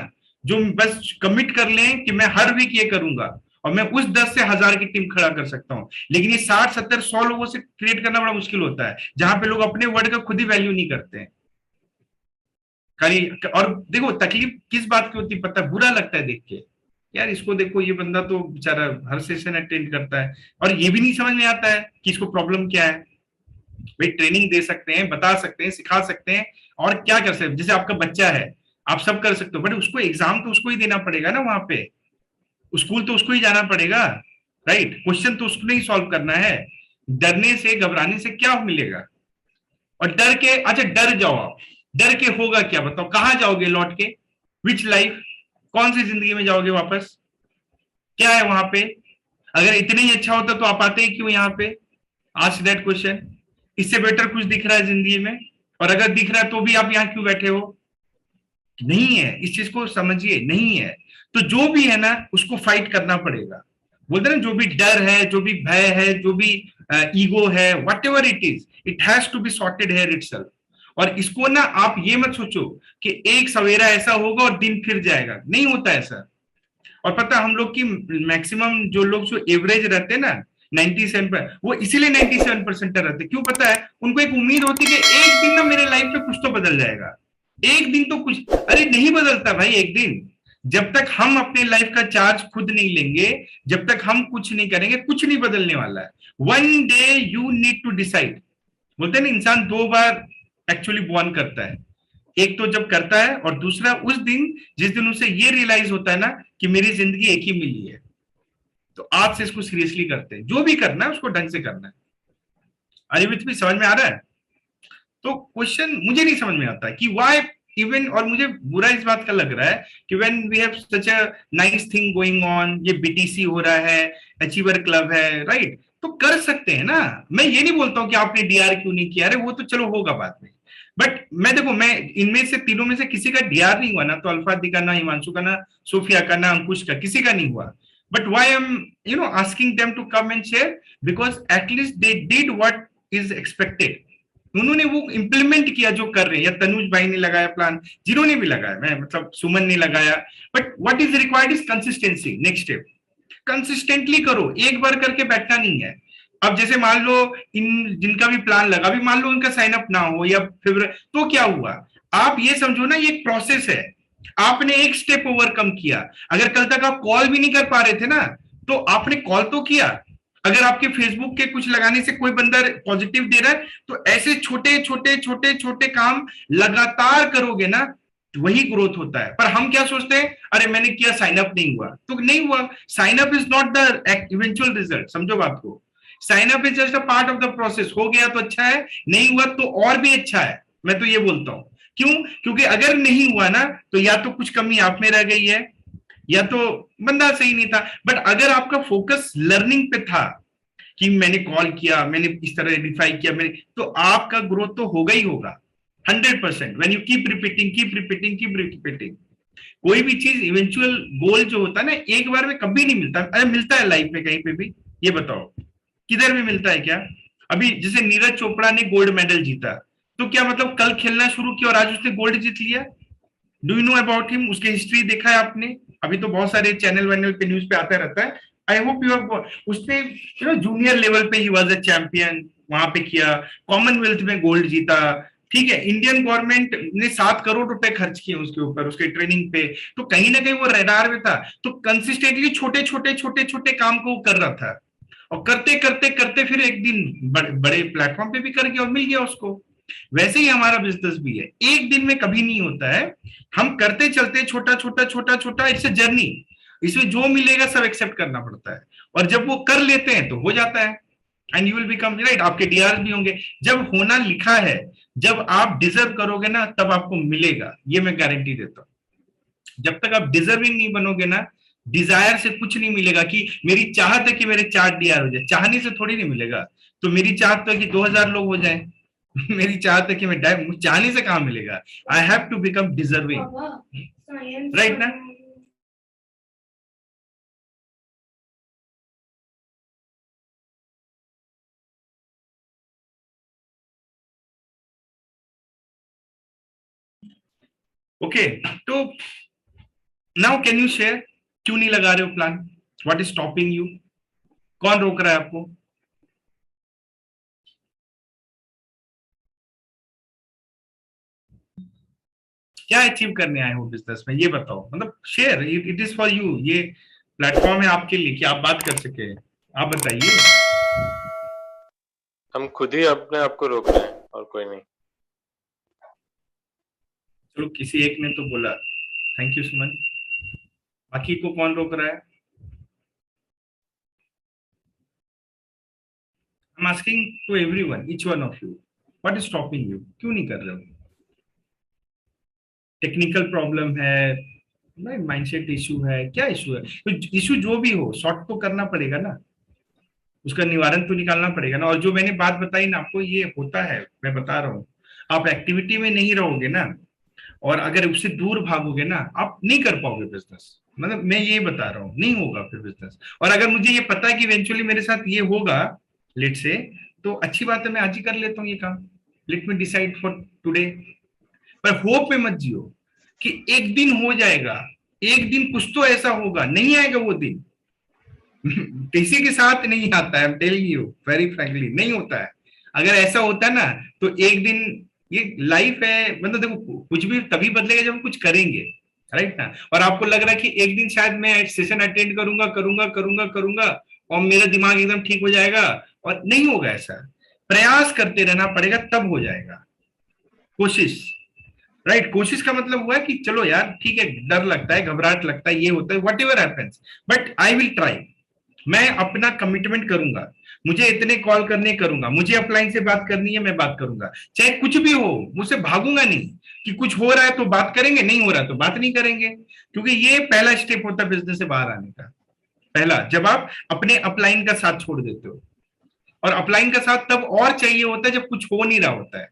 जो बस कमिट कर लें कि मैं हर वीक ये करूंगा और मैं उस 10 से 1000 की टीम खड़ा कर सकता हूं। लेकिन ये 60 70 100 लोगों से क्रिएट करना बड़ा मुश्किल होता है, जहां पे लोग अपने वर्ड का खुद ही वैल्यू नहीं करते हैं खाली। और देखो तकलीफ किस बात की होती है पता है, बुरा लगता है देख के, यार इसको देखो ये बंदा तो बेचारा हर सेशन अटेंड करता है और ये भी नहीं समझ में आता है कि इसको प्रॉब्लम क्या है। भाई ट्रेनिंग दे सकते हैं, बता सकते हैं, सिखा सकते हैं और क्या कर सकते हैं। जैसे आपका बच्चा है, आप सब कर सकते हो, बट उसको एग्जाम तो उसको ही देना पड़ेगा ना, वहां पे स्कूल तो उसको ही जाना पड़ेगा, राइट। क्वेश्चन तो उसको नहीं सॉल्व करना है। डरने से घबराने से क्या मिलेगा। और डर के, अच्छा डर जाओ आप, डर के होगा क्या बताओ, कहां जाओगे लौट के, विच लाइफ, कौन सी जिंदगी में जाओगे वापस, क्या है वहां पे। अगर इतना ही अच्छा होता तो आप आते ही क्यों यहाँ पे। Ask that question. इससे बेटर कुछ दिख रहा है जिंदगी में, और अगर दिख रहा है तो भी आप यहाँ क्यों बैठे हो। नहीं है, इस चीज को समझिए, नहीं है। तो जो भी है ना उसको फाइट करना पड़ेगा। बोलते ना जो भी डर है, जो भी भय है, जो भी ईगो है, whatever it is, it has to be sorted here itself. और इसको ना आप ये मत सोचो कि एक सवेरा ऐसा होगा और दिन फिर जाएगा, नहीं होता ऐसा। और पता हम लोग की मैक्सिमम जो लोग जो एवरेज रहते हैं ना 97 पर, वो इसीलिए 97% रहते, क्यों पता है, उनको एक उम्मीद होती है कि एक दिन ना मेरे लाइफ में कुछ तो बदल जाएगा। एक दिन तो कुछ, अरे नहीं बदलता भाई एक दिन। जब तक हम अपने लाइफ का चार्ज खुद नहीं लेंगे, जब तक हम कुछ नहीं करेंगे, कुछ नहीं बदलने वाला है। One day you need to decide. बोलते हैं ना इंसान 2 बार एक्चुअली बॉर्न करता है, एक तो जब करता है और दूसरा उस दिन जिस दिन उसे ये रियलाइज होता है ना कि मेरी जिंदगी एक ही मिली है। तो आज से इसको सीरियसली करते हैं, जो भी करना है उसको ढंग से करना है। अरे विच भी समझ में आ रहा है। तो क्वेश्चन मुझे नहीं समझ में आता है कि व्हाई इवन, और मुझे बुरा इस बात का लग रहा है कि when we have such a nice thing going on, ये बीटीसी हो रहा है, अचीवर क्लब है, राइट, तो कर सकते हैं ना। मैं ये नहीं बोलता हूँ कि आपने डीआर क्यों नहीं किया, अरे वो तो चलो होगा बाद में। बट मैं देखो, मैं इनमें से तीनों में से किसी का डीआर नहीं हुआ ना, तो अल्फा दी का, ना हिमांशु का, ना सोफिया का, ना अंकुश का, किसी का नहीं हुआ। But why I am asking them to come and share, because at least they did what is expected. उन्होंने वो इंप्लीमेंट किया जो कर रहे हैं, या तनुज भाई ने लगाया प्लान, जिन्होंने भी लगाया, मैं मतलब सुमन ने लगाया। But what is required is consistency. Next step, consistently करो, एक बार करके बैठना नहीं है। अब जैसे मान लो इन जिनका भी प्लान लगा, अभी मान लो उनका साइन अप ना हो या फिर, तो क्या हुआ, आप ये समझो ना ये एक प्रोसेस है। आपने एक स्टेप ओवरकम किया। अगर कल तक आप कॉल भी नहीं कर पा रहे थे ना, तो आपने कॉल तो किया। अगर आपके फेसबुक के कुछ लगाने से कोई बंदा पॉजिटिव दे रहा है, तो ऐसे छोटे छोटे छोटे छोटे काम लगातार करोगे ना, वही ग्रोथ होता है। पर हम क्या सोचते हैं, अरे मैंने किया साइन अप नहीं हुआ तो नहीं हुआ। Sign up is not the eventual result, समझो बात को। Sign up is just a part of the process. हो गया तो अच्छा है, नहीं हुआ तो और भी अच्छा है। मैं तो ये बोलता हूं, क्यों, क्योंकि अगर नहीं हुआ ना तो या तो कुछ कमी आप में रह गई है, या तो बंदा सही नहीं था। बट अगर आपका फोकस लर्निंग पे था कि मैंने कॉल किया, मैंने इस तरह डिफाई किया, मैंने, तो आपका ग्रोथ तो होगा ही होगा 100%। When you keep repeating, keep repeating, keep repeating. कोई भी चीज इवेंचुअल गोल जो होता है ना, एक बार में कभी नहीं मिलता। अरे मिलता है लाइफ में कहीं पे भी, ये बताओ किधर भी मिलता है क्या। अभी जैसे नीरज चोपड़ा ने गोल्ड मेडल जीता, तो क्या मतलब कल खेलना शुरू किया और आज उसने गोल्ड जीत लिया। Do you know about him, उसकी हिस्ट्री देखा है आपने। अभी तो बहुत सारे चैनल वैनल पे न्यूज पे आता रहता है। आई होप यू हैव, उसने जूनियर लेवल पे ही वाज अ चैंपियन, वहां पे किया, कॉमनवेल्थ में गोल्ड जीता। ठीक है, इंडियन गवर्नमेंट ने 7 करोड़ रुपए खर्च किए उसके ऊपर, उसके ट्रेनिंग पे। तो कहीं ना कहीं वो रडार में था। तो कंसिस्टेंटली छोटे छोटे छोटे छोटे काम को वो कर रहा था, और करते करते करते फिर एक दिन बड़े प्लेटफॉर्म पे भी कर गया और मिल गया उसको। वैसे ही हमारा बिजनेस भी है, एक दिन में कभी नहीं होता है। हम करते चलते छोटा छोटा छोटा छोटा, इट्स अ जर्नी। इसमें जो मिलेगा सब एक्सेप्ट करना पड़ता है, और जब वो कर लेते हैं तो हो जाता है। And you will become, right, आपके डीआर भी होंगे। जब होना लिखा है, जब आप डिजर्व करोगे ना, तब आपको मिलेगा, ये मैं गारंटी देता हूं। जब तक आप डिजर्विंग नहीं बनोगे ना, डिजायर से कुछ नहीं मिलेगा। कि मेरी चाहत है कि मेरे 4 डीआर हो जाए, चाहने से थोड़ी नहीं मिलेगा। तो मेरी चाहत तो है कि 2000 लोग हो जाए। मेरी चाहत है कि मैं चाहने से कहां मिलेगा। I have to become deserving, right ना। ओके, तो नाउ कैन यू शेयर, क्यों नहीं लगा रहे हो plan? What is stopping you? कौन रोक रहा है आपको? क्या अचीव करने आए हो बिजनेस में, ये बताओ। मतलब share, it is for you. ये प्लेटफॉर्म है आपके लिए कि आप बात कर सके। आप बताइए। हम खुद ही अपने आप को रोक रहे हैं और कोई नहीं। चलो किसी एक ने तो बोला, थैंक यू सुमन। बाकी को कौन रोक रहा है? I'm asking to everyone, each one of you, what is stopping you? क्यों नहीं कर रहे हो? टेक्निकल प्रॉब्लम है, माइंडसेट इशू है, क्या इशू है? तो इशू जो भी हो, सॉर्ट तो करना पड़ेगा ना, उसका निवारण तो निकालना पड़ेगा ना। और जो मैंने बात बताई ना आपको, ये होता है, मैं बता रहा हूँ। आप एक्टिविटी में नहीं रहोगे ना, और अगर उससे दूर भागोगे ना, आप नहीं कर पाओगे बिजनेस। मतलब मैं ये बता रहा हूँ, नहीं होगा फिर बिजनेस। और अगर मुझे ये पता है कि इवेंचुअली मेरे साथ ये होगा लेट से, तो अच्छी बात है, मैं आज ही कर लेता हूँ ये काम। Let me decide for today. पर होप में मत जियो कि एक दिन हो जाएगा, एक दिन कुछ तो ऐसा होगा। नहीं आएगा वो दिन। किसी के साथ नहीं आता है, टेलिंग यू वेरी फ्रैंकली, नहीं होता है। अगर ऐसा होता है ना, तो एक दिन, ये लाइफ है। मतलब देखो, कुछ भी तभी बदलेगा जब हम कुछ करेंगे, राइट ना। और आपको लग रहा है कि एक दिन शायद मैं सेशन अटेंड करूंगा करूंगा करूंगा करूंगा और मेरा दिमाग एकदम ठीक हो जाएगा, और नहीं होगा ऐसा। प्रयास करते रहना पड़ेगा, तब हो जाएगा। कोशिश, राइट। कोशिश का मतलब हुआ है कि चलो यार ठीक है, डर लगता है, घबराहट लगता है, ये होता है, what ever happens, but I will try. मैं अपना कमिटमेंट करूंगा, मुझे इतने कॉल करने करूंगा, मुझे अपलाइन से बात करनी है, मैं बात करूंगा, चाहे कुछ भी हो। मुझसे भागूंगा नहीं कि कुछ हो रहा है तो बात करेंगे, नहीं हो रहा है तो बात नहीं करेंगे। क्योंकि ये पहला स्टेप होता है बिजनेस से बाहर आने का। पहला, जब आप अपने अपलाइन का साथ छोड़ देते हो। और अपलाइन का साथ तब और चाहिए होता है जब कुछ हो नहीं रहा होता है।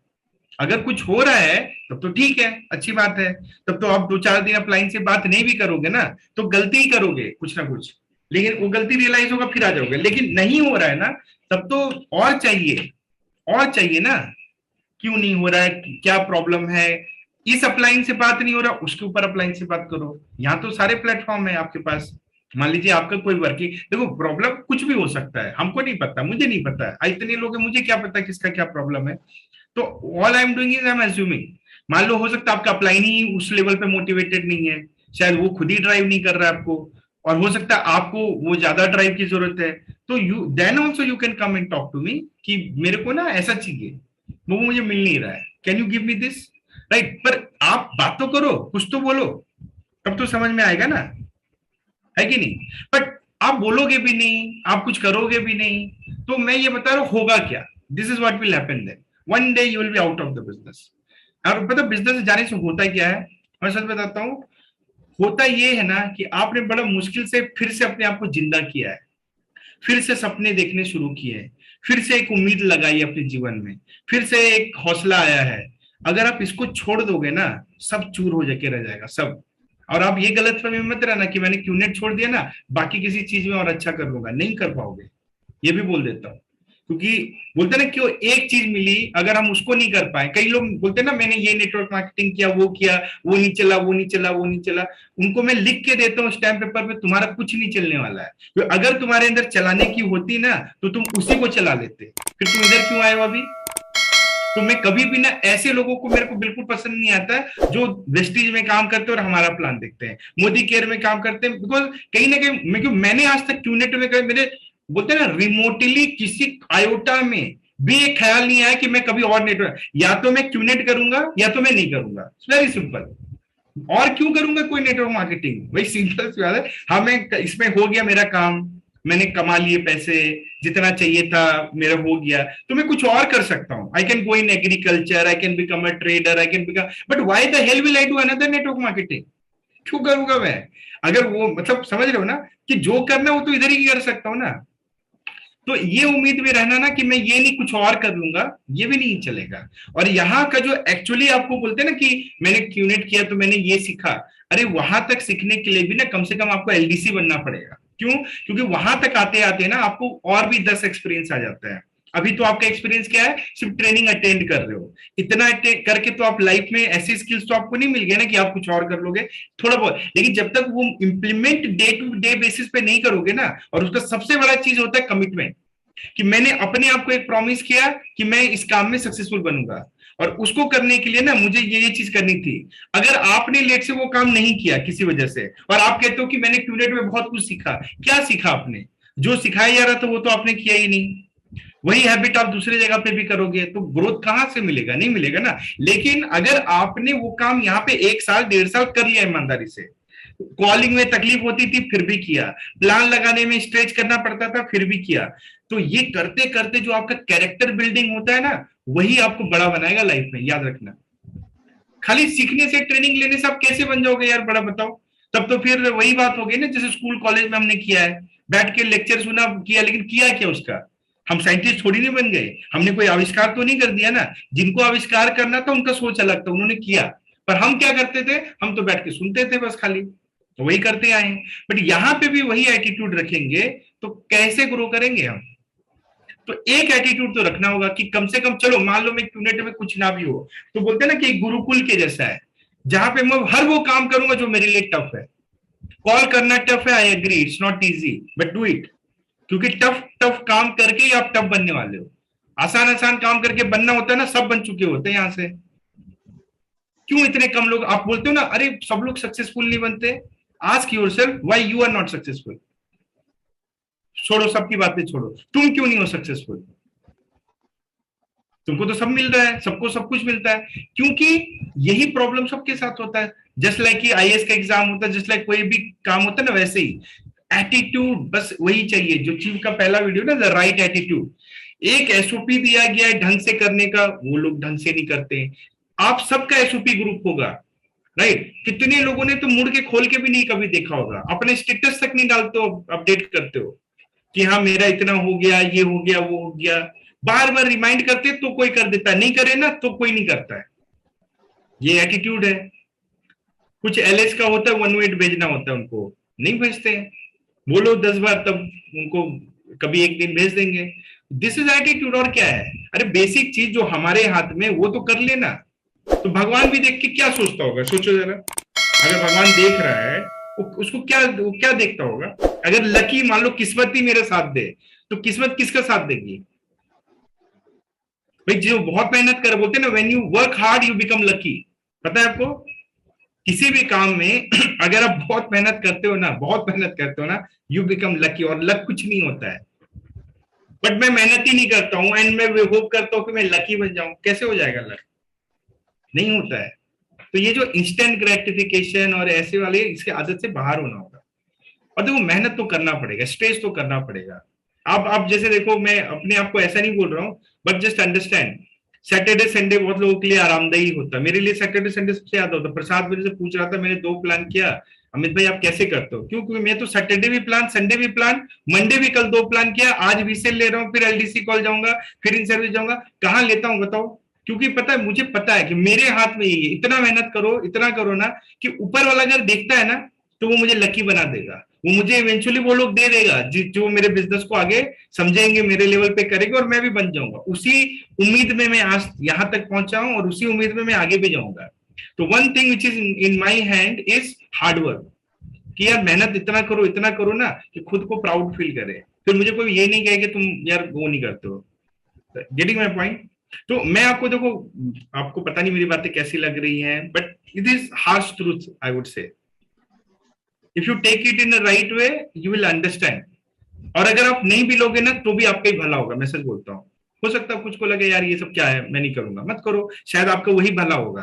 अगर कुछ हो रहा है तब तो ठीक है, अच्छी बात है। तब तो आप 2-4 दिन अपलाइन से बात नहीं भी करोगे ना, तो गलती ही करोगे कुछ ना कुछ, लेकिन वो गलती रियलाइज होगा, फिर आ जाओगे। लेकिन नहीं हो रहा है ना, तब तो और चाहिए, और चाहिए ना। क्यों नहीं हो रहा है, क्या प्रॉब्लम है? इस अपलाइन से बात नहीं हो रहा, उसके ऊपर अपलाइन से बात करो। यहाँ तो सारे प्लेटफॉर्म है आपके पास। मान लीजिए आपका कोई वर्किंग, देखो प्रॉब्लम कुछ भी हो सकता है, हमको नहीं पता, मुझे नहीं पता है, इतने लोग हैं, मुझे क्या पता किसका क्या प्रॉब्लम है। तो all I am doing is I am assuming. मान लो हो सकता है आपका अपलाइन ही उस लेवल पे मोटिवेटेड नहीं है, शायद वो खुद ही ड्राइव नहीं कर रहा है आपको, और हो सकता है आपको वो ज्यादा ड्राइव की जरूरत है। तो you then also you can come and talk to me कि मेरे को ना ऐसा चाहिए, वो मुझे मिल नहीं रहा है, can you give me this, right. पर आप बात तो करो, कुछ तो बोलो, तब तो समझ में आएगा ना, है कि नहीं? बट आप बोलोगे भी नहीं, आप कुछ करोगे भी नहीं, तो मैं ये बता रहा हूं होगा क्या। This is what will happen then, one day you will be out of the business. और पता बिजनेस जाने से होता क्या है, मैं सच बताता हूँ, होता ये है ना कि आपने बड़ा मुश्किल से फिर से अपने आप को जिंदा किया है, फिर से सपने देखने शुरू किए हैं, फिर से एक उम्मीद लगाई अपने जीवन में, फिर से एक हौसला आया है। अगर आप इसको छोड़ दोगे ना, सब चूर हो जाके रह जाएगा सब। और आप ये गलतफहमी में मत रहना कि मैंने क्यूनेट छोड़ दिया ना, बाकी किसी चीज में और अच्छा कर लूंगा, नहीं कर पाओगे। ये भी बोल देता हूँ, क्योंकि बोलते ना क्यों एक चीज मिली, अगर हम उसको नहीं कर पाए, कई लोग बोलते ना मैंने ये नेटवर्क मार्केटिंग किया, वो नहीं चला, वो नहीं चला, वो नहीं चला। उनको मैं लिख के देता हूँ स्टैम्प पेपर पे, तुम्हारा कुछ नहीं चलने वाला है। तो अगर तुम्हारे अंदर चलाने की होती ना, तो तुम उसी को चला लेते, फिर तुम इधर क्यों आए हो अभी? तो मैं कभी भी ना ऐसे लोगों को, मेरे को बिल्कुल पसंद नहीं आता है जो वेस्टीज में काम करते हैं और हमारा प्लान देखते हैं, मोदी केयर में काम करते हैं। बिकॉज कहीं ना कहीं मैंने आज तक क्यूनेट में कभी मेरे बोलते हैं ना रिमोटली किसी आयोटा में भी एक ख्याल नहीं आया कि मैं कभी और नेटवर्क, या तो मैं क्यूनेट करूंगा या तो मैं नहीं करूंगा, वेरी सिंपल। और क्यों करूंगा कोई नेटवर्क मार्केटिंग, वही सिंपल सी बात है। हाँ मैं इसमें हो गया मेरा काम, मैंने कमा लिए पैसे, जितना चाहिए था मेरा हो गया, तो मैं कुछ और कर सकता हूँ। I can go in agriculture, I can become a trader, I can become, but why the hell will I do another network marketing? क्यों करूंगा मैं? अगर वो मतलब समझ रहे हो ना कि जो करना वो तो इधर ही कर सकता हूँ ना। तो ये उम्मीद में रहना ना कि मैं ये नहीं कुछ और कर लूंगा, ये भी नहीं चलेगा। और यहाँ का जो एक्चुअली आपको बोलते हैं ना कि मैंने क्यूनेट किया तो मैंने ये सीखा, अरे वहां तक सीखने के लिए भी ना कम से कम आपको एलडीसी बनना पड़ेगा। क्यों? क्योंकि वहां तक आते आते ना आपको और भी 10 एक्सपीरियंस आ जाता है। अभी तो आपका एक्सपीरियंस क्या है, सिर्फ ट्रेनिंग अटेंड कर रहे हो। इतना करके तो आप लाइफ में ऐसी स्किल्स तो आपको नहीं मिल गए ना कि आप कुछ और कर लोगे, थोड़ा बहुत। लेकिन जब तक वो implement day to day basis पे नहीं करोगे ना, और उसका सबसे बड़ा चीज होता है कमिटमेंट, कि मैंने अपने आप को एक प्रॉमिस किया कि मैं इस काम में सक्सेसफुल बनूंगा, और उसको करने के लिए ना मुझे ये चीज करनी थी। अगर आपने लेट से वो काम नहीं किया किसी वजह से, और आप कहते हो कि मैंने क्यूनेट में बहुत कुछ सीखा, क्या सीखा आपने? जो सिखाया जा रहा था वो तो आपने किया ही नहीं। वही हैबिट आप दूसरी जगह पे भी करोगे तो ग्रोथ कहां से मिलेगा? नहीं मिलेगा ना। लेकिन अगर आपने वो काम यहाँ पे 1 साल 1.5 साल कर लिया ईमानदारी से, कॉलिंग में तकलीफ होती थी फिर भी किया, प्लान लगाने में स्ट्रेच करना पड़ता था फिर भी किया, तो ये करते करते जो आपका कैरेक्टर बिल्डिंग होता है ना, वही आपको बड़ा बनाएगा लाइफ में, याद रखना। खाली सीखने से, ट्रेनिंग लेने से आप कैसे बन जाओगे यार बड़ा, बताओ? तब तो फिर वही बात हो गई ना, जैसे स्कूल कॉलेज में हमने किया है, बैठ के लेक्चर सुना किया, लेकिन किया क्या उसका? हम साइंटिस्ट थोड़ी नहीं बन गए, हमने कोई आविष्कार तो नहीं कर दिया ना। जिनको आविष्कार करना था उनका सोच अलग था, उन्होंने किया, पर हम क्या करते थे? हम तो बैठ के सुनते थे बस, खाली तो वही करते आए हैं। बट यहाँ पे भी वही एटीट्यूड रखेंगे तो कैसे ग्रो करेंगे हम? तो एक एटीट्यूड तो रखना होगा कि कम से कम, चलो मान लो मैं क्यूनेट में कुछ ना भी हो, तो बोलते हैं ना कि गुरुकुल के जैसा है, जहां पे मैं हर वो काम करूंगा जो मेरे लिए टफ है। कॉल करना टफ है, I agree, it's not easy, but do it. क्योंकि टफ टफ काम करके ही आप टफ बनने वाले हो। आसान आसान काम करके बनना होता है ना, सब बन चुके होते हैं यहां से। क्यों इतने कम लोग? आप बोलते हो ना अरे सब लोग सक्सेसफुल नहीं बनते, ask yourself why you are not successful. छोड़ो सबकी बातें, छोड़ो, तुम क्यों नहीं हो सक्सेसफुल? तुमको तो सब मिल रहा है, सबको सब कुछ मिलता है, क्योंकि यही प्रॉब्लम सबके साथ होता है। जस्ट लाइक कि आईएएस का एग्जाम होता है, जस्ट लाइक कोई भी काम होता है ना, वैसे ही एटीट्यूड बस वही चाहिए। जो चीज का पहला वीडियो ना, द राइट एटीट्यूड। एक एसओपी दिया गया है ढंग से करने का, वो लोग ढंग से नहीं करते। आप सबका एसओपी ग्रुप होगा, राइट? कितने लोगों ने तो मुड़ के खोल के भी नहीं कभी देखा होगा, अपने स्टेटस तक नहीं डालते हो, अपडेट करते हो कि हाँ मेरा इतना हो गया, ये हो गया, वो हो गया। बार बार रिमाइंड करते तो कोई कर देता है, नहीं करे ना तो कोई नहीं करता है। ये एटीट्यूड है। कुछ एलएस का होता है, 108 भेजना होता है, उनको नहीं भेजते हैं। बोलो 10 बार तब उनको कभी एक दिन भेज देंगे। This is attitude. और क्या है? अरे बेसिक चीज जो हमारे हाथ में वो तो कर लेना। तो भगवान भी देख के क्या सोचता होगा? सोचो जरा, अगर भगवान देख रहा है उसको क्या देखता होगा? अगर लकी, मान लो किस्मत ही मेरे साथ दे, तो किस्मत किसका साथ देगी भाई? जो बहुत मेहनत करे, बोलते हैं ना when you work hard you become lucky. पता है आपको? किसी भी काम में अगर आप बहुत मेहनत करते हो ना, बहुत मेहनत करते हो ना, यू बिकम लकी। और लक कुछ नहीं होता है। बट मैं मेहनत ही नहीं करता हूं एंड मैं होप करता हूं कि मैं लकी बन जाऊं, कैसे हो जाएगा लक? नहीं होता है। तो ये जो इंस्टेंट ग्रेटिफिकेशन और ऐसे वाले, इसके आदत से बाहर होना होगा। और देखो मेहनत तो करना पड़ेगा, स्ट्रेस तो करना पड़ेगा। आप जैसे देखो, मैं अपने आप को ऐसा नहीं बोल रहा हूं, but just understand, Saturday Sunday बहुत लोगों के लिए आरामदायी होता है। मेरे लिए सैटरडे संडे सबसे ज्यादा होता है। प्रसाद मेरे से पूछ रहा था, मैंने 2 प्लान किया, अमित भाई आप कैसे करते हो? क्योंकि मैं तो सैटरडे भी प्लान, संडे भी प्लान, मंडे भी कल 2 प्लान किया, आज वीसेल ले रहा हूँ, फिर एलडीसी कॉल जाऊंगा, फिर इन सर्विस जाऊंगा। कहाँ लेता हूँ बताओ? क्योंकि पता है, मुझे पता है कि मेरे हाथ में ये, इतना मेहनत करो, इतना करो ना, कि ऊपर वाला अगर देखता है ना तो वो मुझे लकी बना देगा। वो मुझे इवेंचुअली वो लोग दे देगा जो मेरे बिजनेस को आगे समझेंगे, मेरे लेवल पे करेंगे, और मैं भी बन जाऊंगा। उसी उम्मीद में मैं आज यहां तक पहुंचा हूं, और उसी उम्मीद में मैं आगे भी जाऊंगा। तो one thing which is in my hand is hard work. कि यार मेहनत इतना करो ना कि खुद को प्राउड फील करे, फिर मुझे कोई ये नहीं कहे कि तुम यार वो नहीं करते हो। Getting my point? तो मैं आपको, देखो आपको पता नहीं मेरी बातें कैसी लग रही हैं, but it is harsh truth I would say. If you take it in the right way you will understand. और अगर आप नहीं भी लोगे ना तो भी आपका ही भला होगा, मैं सच बोलता हूँ। हो सकता है कुछ को लगे यार ये सब क्या है, मैं नहीं करूंगा, मत करो, शायद आपका वही भला होगा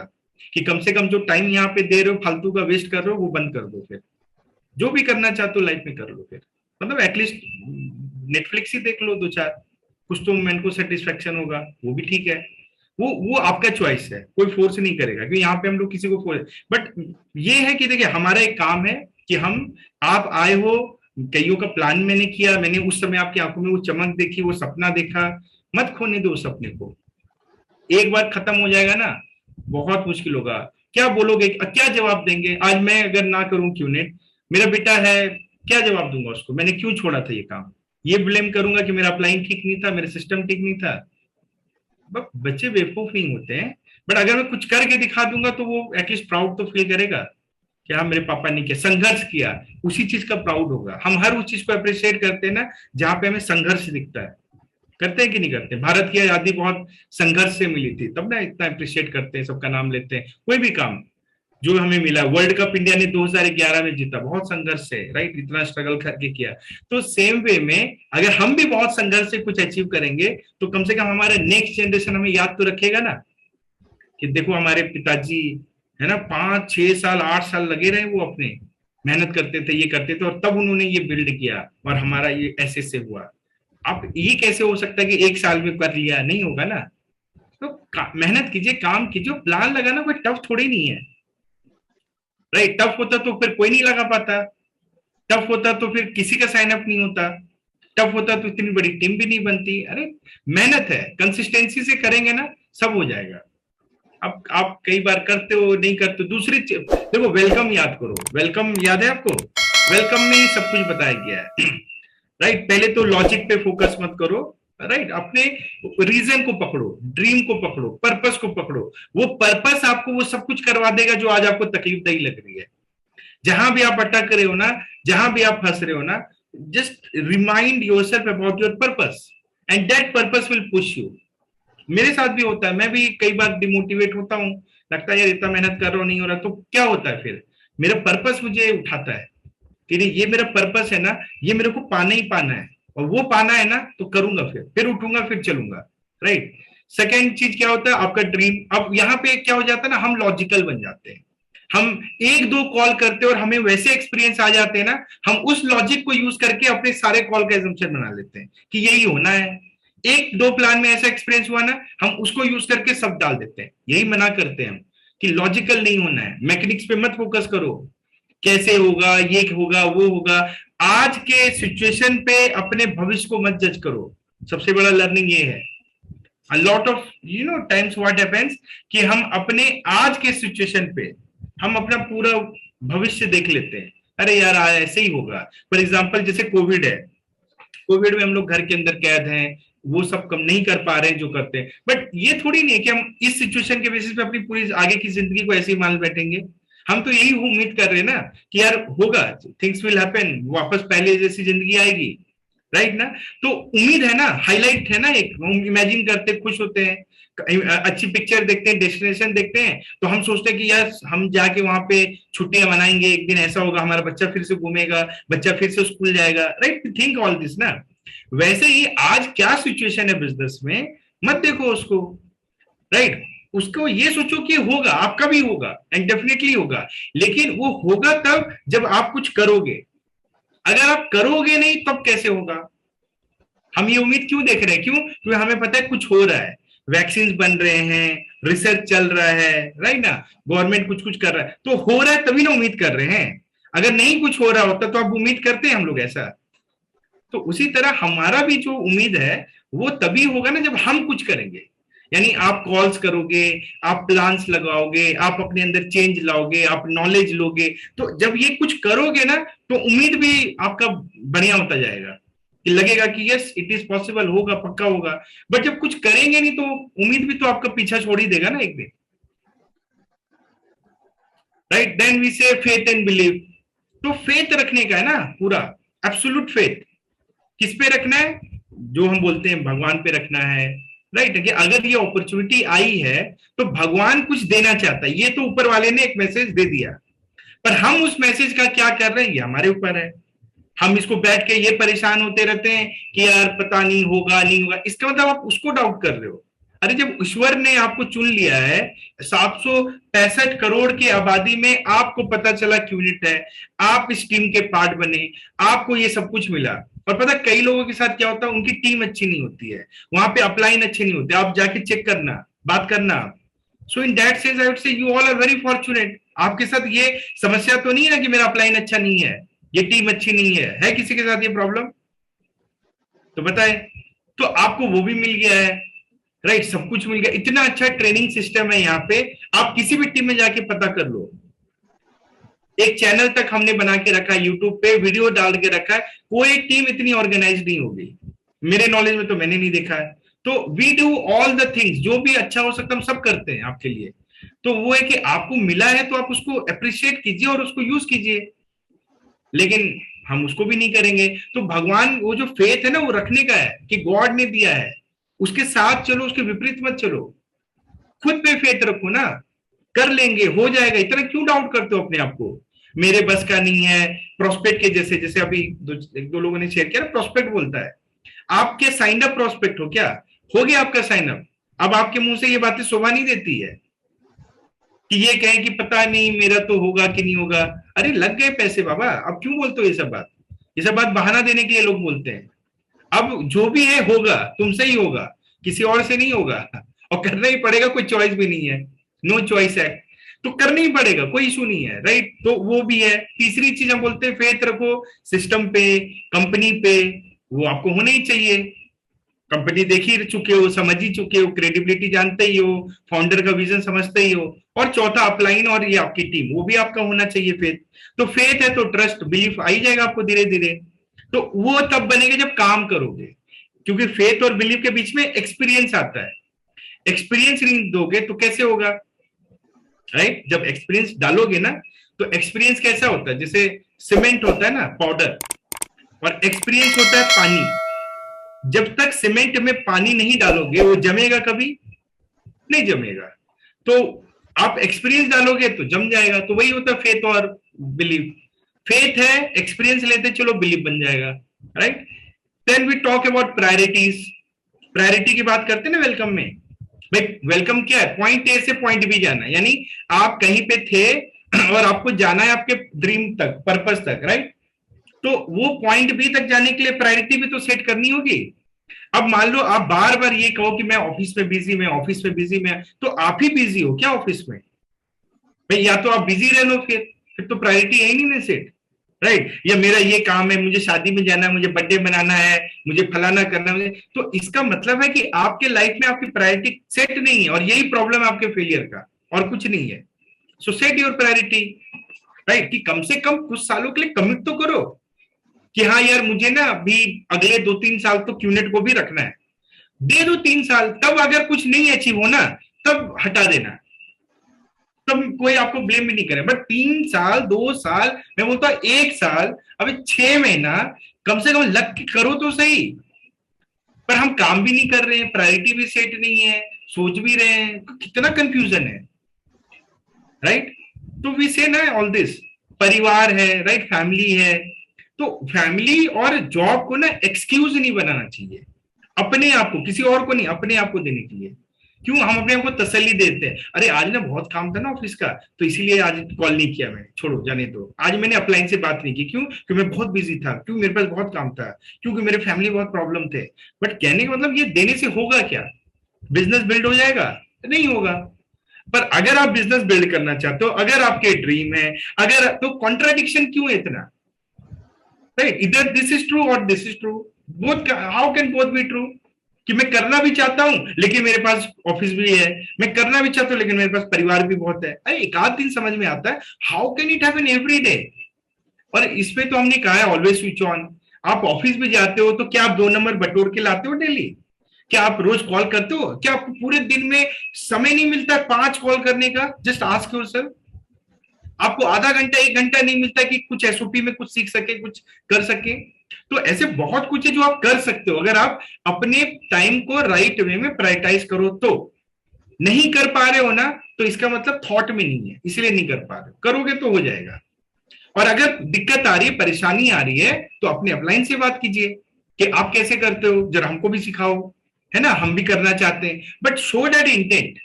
कि कम से कम जो टाइम यहाँ पे दे रहे हो, फालतू का वेस्ट कर रहे हो, वो बंद कर दो। फिर जो भी करना चाहते हो लाइफ में कर लो। फिर मतलब एटलीस्ट नेटफ्लिक्स ही देख लो 2-4, कुछ तो मन को सेटिस्फेक्शन होगा, वो भी ठीक है। वो आपका चॉइस है, कोई फोर्स नहीं करेगा, क्योंकि यहाँ पे हम लोग किसी को फोर्स। बट ये है कि देखिए हमारा एक काम है कि आप आए हो, कईयों का प्लान मैंने किया, मैंने उस समय आपकी आंखों में वो चमक देखी, वो सपना देखा, मत खोने दो उस सपने को। एक बार खत्म हो जाएगा ना, बहुत मुश्किल होगा। क्या बोलोगे, क्या जवाब देंगे? आज मैं अगर ना करूं क्यूनेट, मेरा बेटा है, क्या जवाब दूंगा उसको? मैंने क्यों छोड़ा था ये काम? ये ब्लेम करूंगा कि मेरा अप्लाइंग ठीक नहीं था, मेरा सिस्टम ठीक नहीं था। बच्चे बेवकूफ नहीं होते हैं, बट अगर मैं कुछ करके दिखा दूंगा तो वो एटलीस्ट प्राउड तो फील करेगा कि हाँ मेरे पापा ने किया, संघर्ष किया, उसी चीज का प्राउड होगा। हम हर उस चीज को अप्रिशिएट करते हैं ना जहां पे हमें संघर्ष दिखता है। करते हैं कि नहीं करते? भारत की आजादी बहुत संघर्ष से मिली थी, तब ना इतना अप्रिशिएट करते हैं, सबका नाम लेते हैं। कोई भी काम जो हमें मिला, वर्ल्ड कप इंडिया ने 2011 में जीता, बहुत संघर्ष से, राइट, इतना स्ट्रगल करके किया। तो सेम वे में अगर हम भी बहुत संघर्ष से कुछ अचीव करेंगे तो कम से कम हमारा नेक्स्ट जनरेशन हमें याद तो रखेगा ना कि देखो हमारे पिताजी है ना 5, 6 साल, 8 साल लगे रहे, वो अपने मेहनत करते थे, ये करते थे, और तब उन्होंने ये बिल्ड किया और हमारा ये ऐसे से हुआ। अब ये कैसे हो सकता है कि 1 साल में कर लिया? नहीं होगा ना। तो मेहनत कीजिए, काम कीजिए, प्लान लगाना कोई टफ थोड़ी नहीं है, राइट। टफ होता तो फिर कोई नहीं लगा पाता, टफ होता तो फिर किसी का साइन अप नहीं होता, टफ होता तो इतनी बड़ी टीम भी नहीं बनती। अरे मेहनत है, कंसिस्टेंसी से करेंगे ना सब हो जाएगा। अब आप कई बार करते हो, नहीं करते। दूसरी देखो, वेलकम याद करो, वेलकम याद है आपको? वेलकम में ही सब कुछ बताया गया है, राइट। पहले तो लॉजिक पे फोकस मत करो, राइट। अपने रीजन को पकड़ो, ड्रीम को पकड़ो, पर्पस को पकड़ो। वो पर्पस आपको वो सब कुछ करवा देगा जो आज आपको तकलीफ नहीं लग रही है। जहां भी आप अटक रहे हो ना, जहां भी आप फंस रहे हो ना, just remind yourself about your purpose and that purpose will push you. मेरे साथ भी होता है, मैं भी कई बार डिमोटिवेट होता हूँ, लगता है यार इतना मेहनत कर रहा हूँ, नहीं हो रहा, तो क्या होता है फिर? मेरा पर्पस मुझे उठाता है कि नहीं, ये मेरा पर्पस है ना, ये मेरे को पाना ही पाना है, और वो पाना है ना तो करूंगा, फिर उठूंगा, फिर चलूंगा, राइट। सेकेंड चीज क्या होता है? आपका ड्रीम। अब यहाँ पे क्या हो जाता है ना, हम लॉजिकल बन जाते हैं। हम 1-2 कॉल करते हैं और हमें वैसे एक्सपीरियंस आ जाते हैं ना, हम उस लॉजिक को यूज करके अपने सारे कॉल का एजम्पशन बना लेते हैं कि यही होना है। 1-2 प्लान में ऐसा एक्सपीरियंस हुआ ना, हम उसको यूज करके सब डाल देते हैं। यही मना करते हैं हम कि लॉजिकल नहीं होना है, मैकेनिक्स पे मत फोकस करो, कैसे होगा, ये होगा, वो होगा। आज के सिचुएशन पे अपने भविष्य को मत जज करो। सबसे बड़ा लर्निंग ये है। A lot of times what happens कि हम अपने आज के सिचुएशन पे हम अपना पूरा भविष्य देख लेते हैं। अरे यार ऐसे ही होगा। फॉर एग्जाम्पल जैसे कोविड है, कोविड में हम लोग घर के अंदर कैद हैं, वो सब कम नहीं कर पा रहे हैं जो करते हैं। बट ये थोड़ी नहीं है कि हम इस सिचुएशन के बेसिस पे अपनी पूरी आगे की जिंदगी को ऐसे ही मान बैठेंगे। हम तो यही उम्मीद कर रहे हैं ना कि यार होगा, थिंग्स विल हैपन, वापस पहले जैसी जिंदगी आएगी, राइट ना। तो उम्मीद है ना, हाईलाइट है ना, एक हम इमेजिन करते, खुश होते हैं, अच्छी पिक्चर देखते हैं, डेस्टिनेशन देखते हैं, तो हम सोचते हैं कि यार हम जाके वहां पे छुट्टियां मनाएंगे, एक दिन ऐसा होगा हमारा बच्चा फिर से घूमेगा, बच्चा फिर से स्कूल जाएगा, राइट। थिंक ऑल दिस ना। वैसे ही आज क्या सिचुएशन है बिजनेस में, मत देखो उसको, राइट। उसको ये सोचो कि होगा, आपका भी होगा एंड डेफिनेटली होगा, लेकिन वो होगा तब जब आप कुछ करोगे। अगर आप करोगे नहीं तब कैसे होगा? हम ये उम्मीद क्यों देख रहे हैं? क्योंकि हमें पता है कुछ हो रहा है, वैक्सीन बन रहे हैं, रिसर्च चल रहा है, राइट ना, गवर्नमेंट कुछ कुछ कर रहा है, तो हो रहा है तभी ना उम्मीद कर रहे हैं। अगर नहीं कुछ हो रहा होता तो आप उम्मीद करते हैं हम लोग ऐसा? तो उसी तरह हमारा भी जो उम्मीद है वो तभी होगा ना जब हम कुछ करेंगे। यानी आप कॉल्स करोगे, आप प्लान्स लगाओगे, आप अपने अंदर चेंज लाओगे, आप नॉलेज लोगे, तो जब ये कुछ करोगे ना तो उम्मीद भी आपका बढ़िया होता जाएगा कि लगेगा कि यस इट इज पॉसिबल, होगा, पक्का होगा। बट जब कुछ करेंगे नहीं तो उम्मीद भी तो आपका पीछा छोड़ ही देगा ना एक दिन, राइट। देन वी से फेथ एंड बिलीव। तो फेथ रखने का है ना, पूरा एब्सोल्यूट फेथ। किस पे रखना है? जो हम बोलते हैं भगवान पे रखना है, राइट। कि अगर ये अपॉर्चुनिटी आई है तो भगवान कुछ देना चाहता है, ये तो ऊपर वाले ने एक मैसेज दे दिया, पर हम उस मैसेज का क्या कर रहे हैं ये हमारे ऊपर है। हम इसको बैठ के ये परेशान होते रहते हैं कि यार पता नहीं होगा, नहीं होगा, इसका मतलब आप उसको डाउट कर रहे हो। अरे जब ईश्वर ने आपको चुन लिया है, 765 करोड़ की आबादी में आपको पता चला यूनिट है, आप इस टीम के पार्ट बने, आपको ये सब कुछ मिला। और पता कई लोगों के साथ क्या होता है, उनकी टीम अच्छी नहीं होती है, वहां पे अपलाइन अच्छे नहीं होते, आप जाके चेक करना, बात करना। So in that sense I would say you all are very fortunate. आपके साथ ये समस्या तो नहीं है ना कि मेरा अपलाइन अच्छा नहीं है, ये टीम अच्छी नहीं है किसी के साथ ये प्रॉब्लम? तो बताए, तो आपको वो भी मिल गया है, राइट, सब कुछ मिल गया। इतना अच्छा ट्रेनिंग सिस्टम है यहाँ पे, आप किसी भी टीम में जाके पता कर लो, एक चैनल तक हमने बना के रखा है, यूट्यूब पे वीडियो डाल के रखा है, कोई टीम इतनी ऑर्गेनाइज नहीं होगी मेरे नॉलेज में, तो मैंने नहीं देखा है। तो we do all the things, जो भी अच्छा हो सकता है हम सब करते हैं आपके लिए। तो वो है कि आपको मिला है तो आप उसको अप्रिशिएट कीजिए और उसको यूज कीजिए, लेकिन हम उसको भी नहीं करेंगे। तो भगवान, वो जो फेथ है ना, वो रखने का है कि गॉड ने दिया है, उसके साथ चलो, उसके विपरीत मत चलो, खुद पे फेथ रखो ना, कर लेंगे, हो जाएगा। इतना क्यों डाउट करते हो अपने आप को, मेरे बस का नहीं है। प्रोस्पेक्ट के जैसे अभी एक दो लोगों ने शेयर किया ना, प्रोस्पेक्ट बोलता है, आपके साइन अप प्रोस्पेक्ट हो क्या? हो गया आपका साइन अप। अब आपके मुंह से ये बातें शोभा नहीं देती है कि ये कहें कि पता नहीं मेरा तो होगा कि नहीं होगा। अरे लग गए पैसे बाबा, अब क्यों बोलते हो ये सब बात? ये सब बात बहाना देने के लिए लोग बोलते हैं। अब जो भी है होगा, तुमसे ही होगा, किसी और से नहीं होगा, और करना ही पड़ेगा, कोई चॉइस भी नहीं है, नो चॉइस एक्ट, तो करना ही पड़ेगा, कोई इशू नहीं है, राइट। तो वो भी है। तीसरी चीज हम बोलते हैं फेथ रखो सिस्टम पे, कंपनी पे, वो आपको होना ही चाहिए। कंपनी देख ही चुके हो, समझ ही चुके हो, क्रेडिबिलिटी जानते ही हो, फाउंडर का विजन समझते ही हो। और चौथा अपलाइन, और ये आपकी टीम, वो भी आपका होना चाहिए फेथ। तो फेथ है तो ट्रस्ट, बिलीफ आ ही जाएगा आपको धीरे धीरे। तो वो तब बनेगा जब काम करोगे, क्योंकि फेथ और बिलीफ के बीच में एक्सपीरियंस आता है। एक्सपीरियंस नहीं दोगे तो कैसे होगा, राइट? जब एक्सपीरियंस डालोगे ना, तो एक्सपीरियंस कैसा होता है, जैसे सीमेंट होता है ना, पाउडर, और एक्सपीरियंस होता है पानी। जब तक सीमेंट में पानी नहीं डालोगे वो जमेगा कभी नहीं जमेगा, तो आप एक्सपीरियंस डालोगे तो जम जाएगा। तो वही होता है फेथ और बिलीफ। फेथ है, एक्सपीरियंस लेते चलो, बिलीफ बन जाएगा, right? Then we talk about priorities. Priority की बात करते हैं ना वेलकम में। भाई वेलकम क्या है? पॉइंट ए से पॉइंट बी जाना, यानी आप कहीं पे थे और आपको जाना है आपके ड्रीम तक, पर्पस तक, राइट? तो वो पॉइंट बी तक जाने के लिए प्रायोरिटी भी तो सेट करनी होगी। अब मान लो आप बार बार ये कहो कि मैं ऑफिस में बिजी, मैं ऑफिस में बिजी, मैं, तो आप ही बिजी हो क्या ऑफिस में? भाई या तो आप बिजी रह लो, फिर तो प्रायोरिटी है ही नहीं ना सेट, राइट? या मेरा ये काम है, मुझे शादी में जाना है, मुझे बर्थडे मनाना है, मुझे फलाना करना है, तो इसका मतलब है कि आपके लाइफ में आपकी प्रायोरिटी सेट नहीं है, और यही प्रॉब्लम है आपके फेलियर का, और कुछ नहीं है। सो सेट योर प्रायोरिटी, राइट? कि कम से कम कुछ सालों के लिए कमिट तो करो कि हाँ यार मुझे ना अभी अगले 2-3 साल तो क्यूनेट को भी रखना है, दे दो 3 साल। तब अगर कुछ नहीं अचीव हो ना, तब हटा देना, तब कोई आपको ब्लेम भी नहीं करे। बट 3 साल, 2 साल, मैं बोलता हूं 1 साल, अभी 6 महीना कम से कम लग के करो तो सही। पर हम काम भी नहीं कर रहे हैं, प्रायोरिटी भी सेट नहीं है, सोच भी रहे हैं, तो कितना कंफ्यूजन है, राइट? तो वी से ना ऑल दिस, परिवार है, राइट? फैमिली है। तो फैमिली और जॉब को ना एक्सक्यूज नहीं बनाना चाहिए, अपने आप को, किसी और को नहीं, अपने आप को देने के लिए। क्यों हम अपने आप को तसल्ली देते हैं? अरे आज ना बहुत काम था ना ऑफिस का, तो इसीलिए आज कॉल नहीं किया, मैंने, छोड़ो जाने दो। आज मैंने अपलाइन से बात नहीं की, क्यों? क्योंकि मैं बहुत बिजी था, क्योंकि मेरे पास बहुत काम था, क्योंकि मेरे फैमिली बहुत प्रॉब्लम थे। बट कहने का मतलब ये देने से होगा क्या? बिजनेस बिल्ड हो जाएगा? नहीं होगा। पर अगर आप बिजनेस बिल्ड करना चाहते हो, अगर आपके ड्रीम है, अगर, तो कॉन्ट्राडिक्शन क्यों है इतना, राइट? इधर दिस इज ट्रू और this is true, both, how can both be true? कि मैं करना भी चाहता हूं लेकिन मेरे पास ऑफिस भी है, मैं करना भी चाहता हूं लेकिन मेरे पास परिवार भी बहुत है। अरे एक आध दिन समझ में आता है, how can it happen every day? और इसमें तो हमने कहा है ऑलवेज स्विच ऑन। आप ऑफिस में जाते हो तो क्या आप 2 नंबर बटोर के लाते हो डेली? क्या आप रोज कॉल करते हो? क्या आपको पूरे दिन में समय नहीं मिलता है 5 कॉल करने का? Just ask yourself. आपको आधा घंटा 1 घंटा नहीं मिलता कि कुछ एसओपी में कुछ सीख सके, कुछ कर सके? तो ऐसे बहुत कुछ है जो आप कर सकते हो अगर आप अपने टाइम को राइट वे में प्रायोरिटाइज करो। तो नहीं कर पा रहे हो ना, तो इसका मतलब थॉट में नहीं है, इसलिए नहीं कर पा रहे हो। करोगे तो हो जाएगा। और अगर दिक्कत आ रही है, परेशानी आ रही है, तो अपने अपलाइन से बात कीजिए कि आप कैसे करते हो, जरा हमको भी सिखाओ, है ना? हम भी करना चाहते हैं, but show that intent,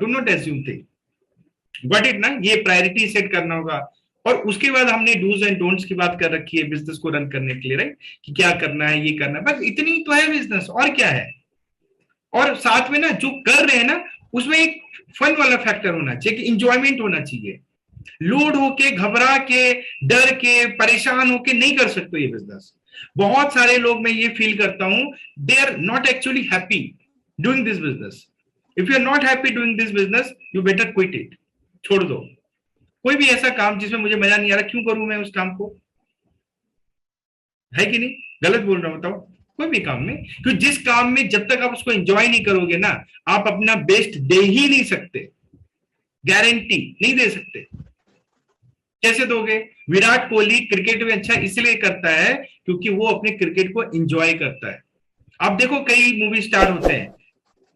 do not assume thing, got it ना? ये प्रायोरिटी सेट करना होगा। और उसके बाद हमने डूज एंड डोंट्स की बात कर रखी है बिजनेस को रन करने के लिए, राइट? कि क्या करना है, ये करना है, बस इतनी तो है बिजनेस, और क्या है? और साथ में ना जो कर रहे हैं ना, उसमें एक फन वाला फैक्टर होना चाहिए, कि इंजॉयमेंट होना चाहिए। लोड होके, घबरा के, डर के, परेशान होके नहीं कर सकते ये बिजनेस। बहुत सारे लोग, मैं ये फील करता हूं, they are not actually happy doing this business. If you are not happy doing this business, you better quit it, छोड़ दो, कोई भी ऐसा काम जिसमें मुझे मजा नहीं आ रहा, क्यों करूं मैं उस काम को? है कि नहीं? गलत बोल रहा हूं? बताओ। कोई भी काम में, क्योंकि जिस काम में जब तक आप उसको एंजॉय नहीं करोगे ना, आप अपना बेस्ट दे ही नहीं सकते, गारंटी नहीं दे सकते। कैसे दोगे? विराट कोहली क्रिकेट में अच्छा इसलिए करता है क्योंकि वो अपने क्रिकेट को एंजॉय करता है। आप देखो कई मूवी स्टार होते हैं,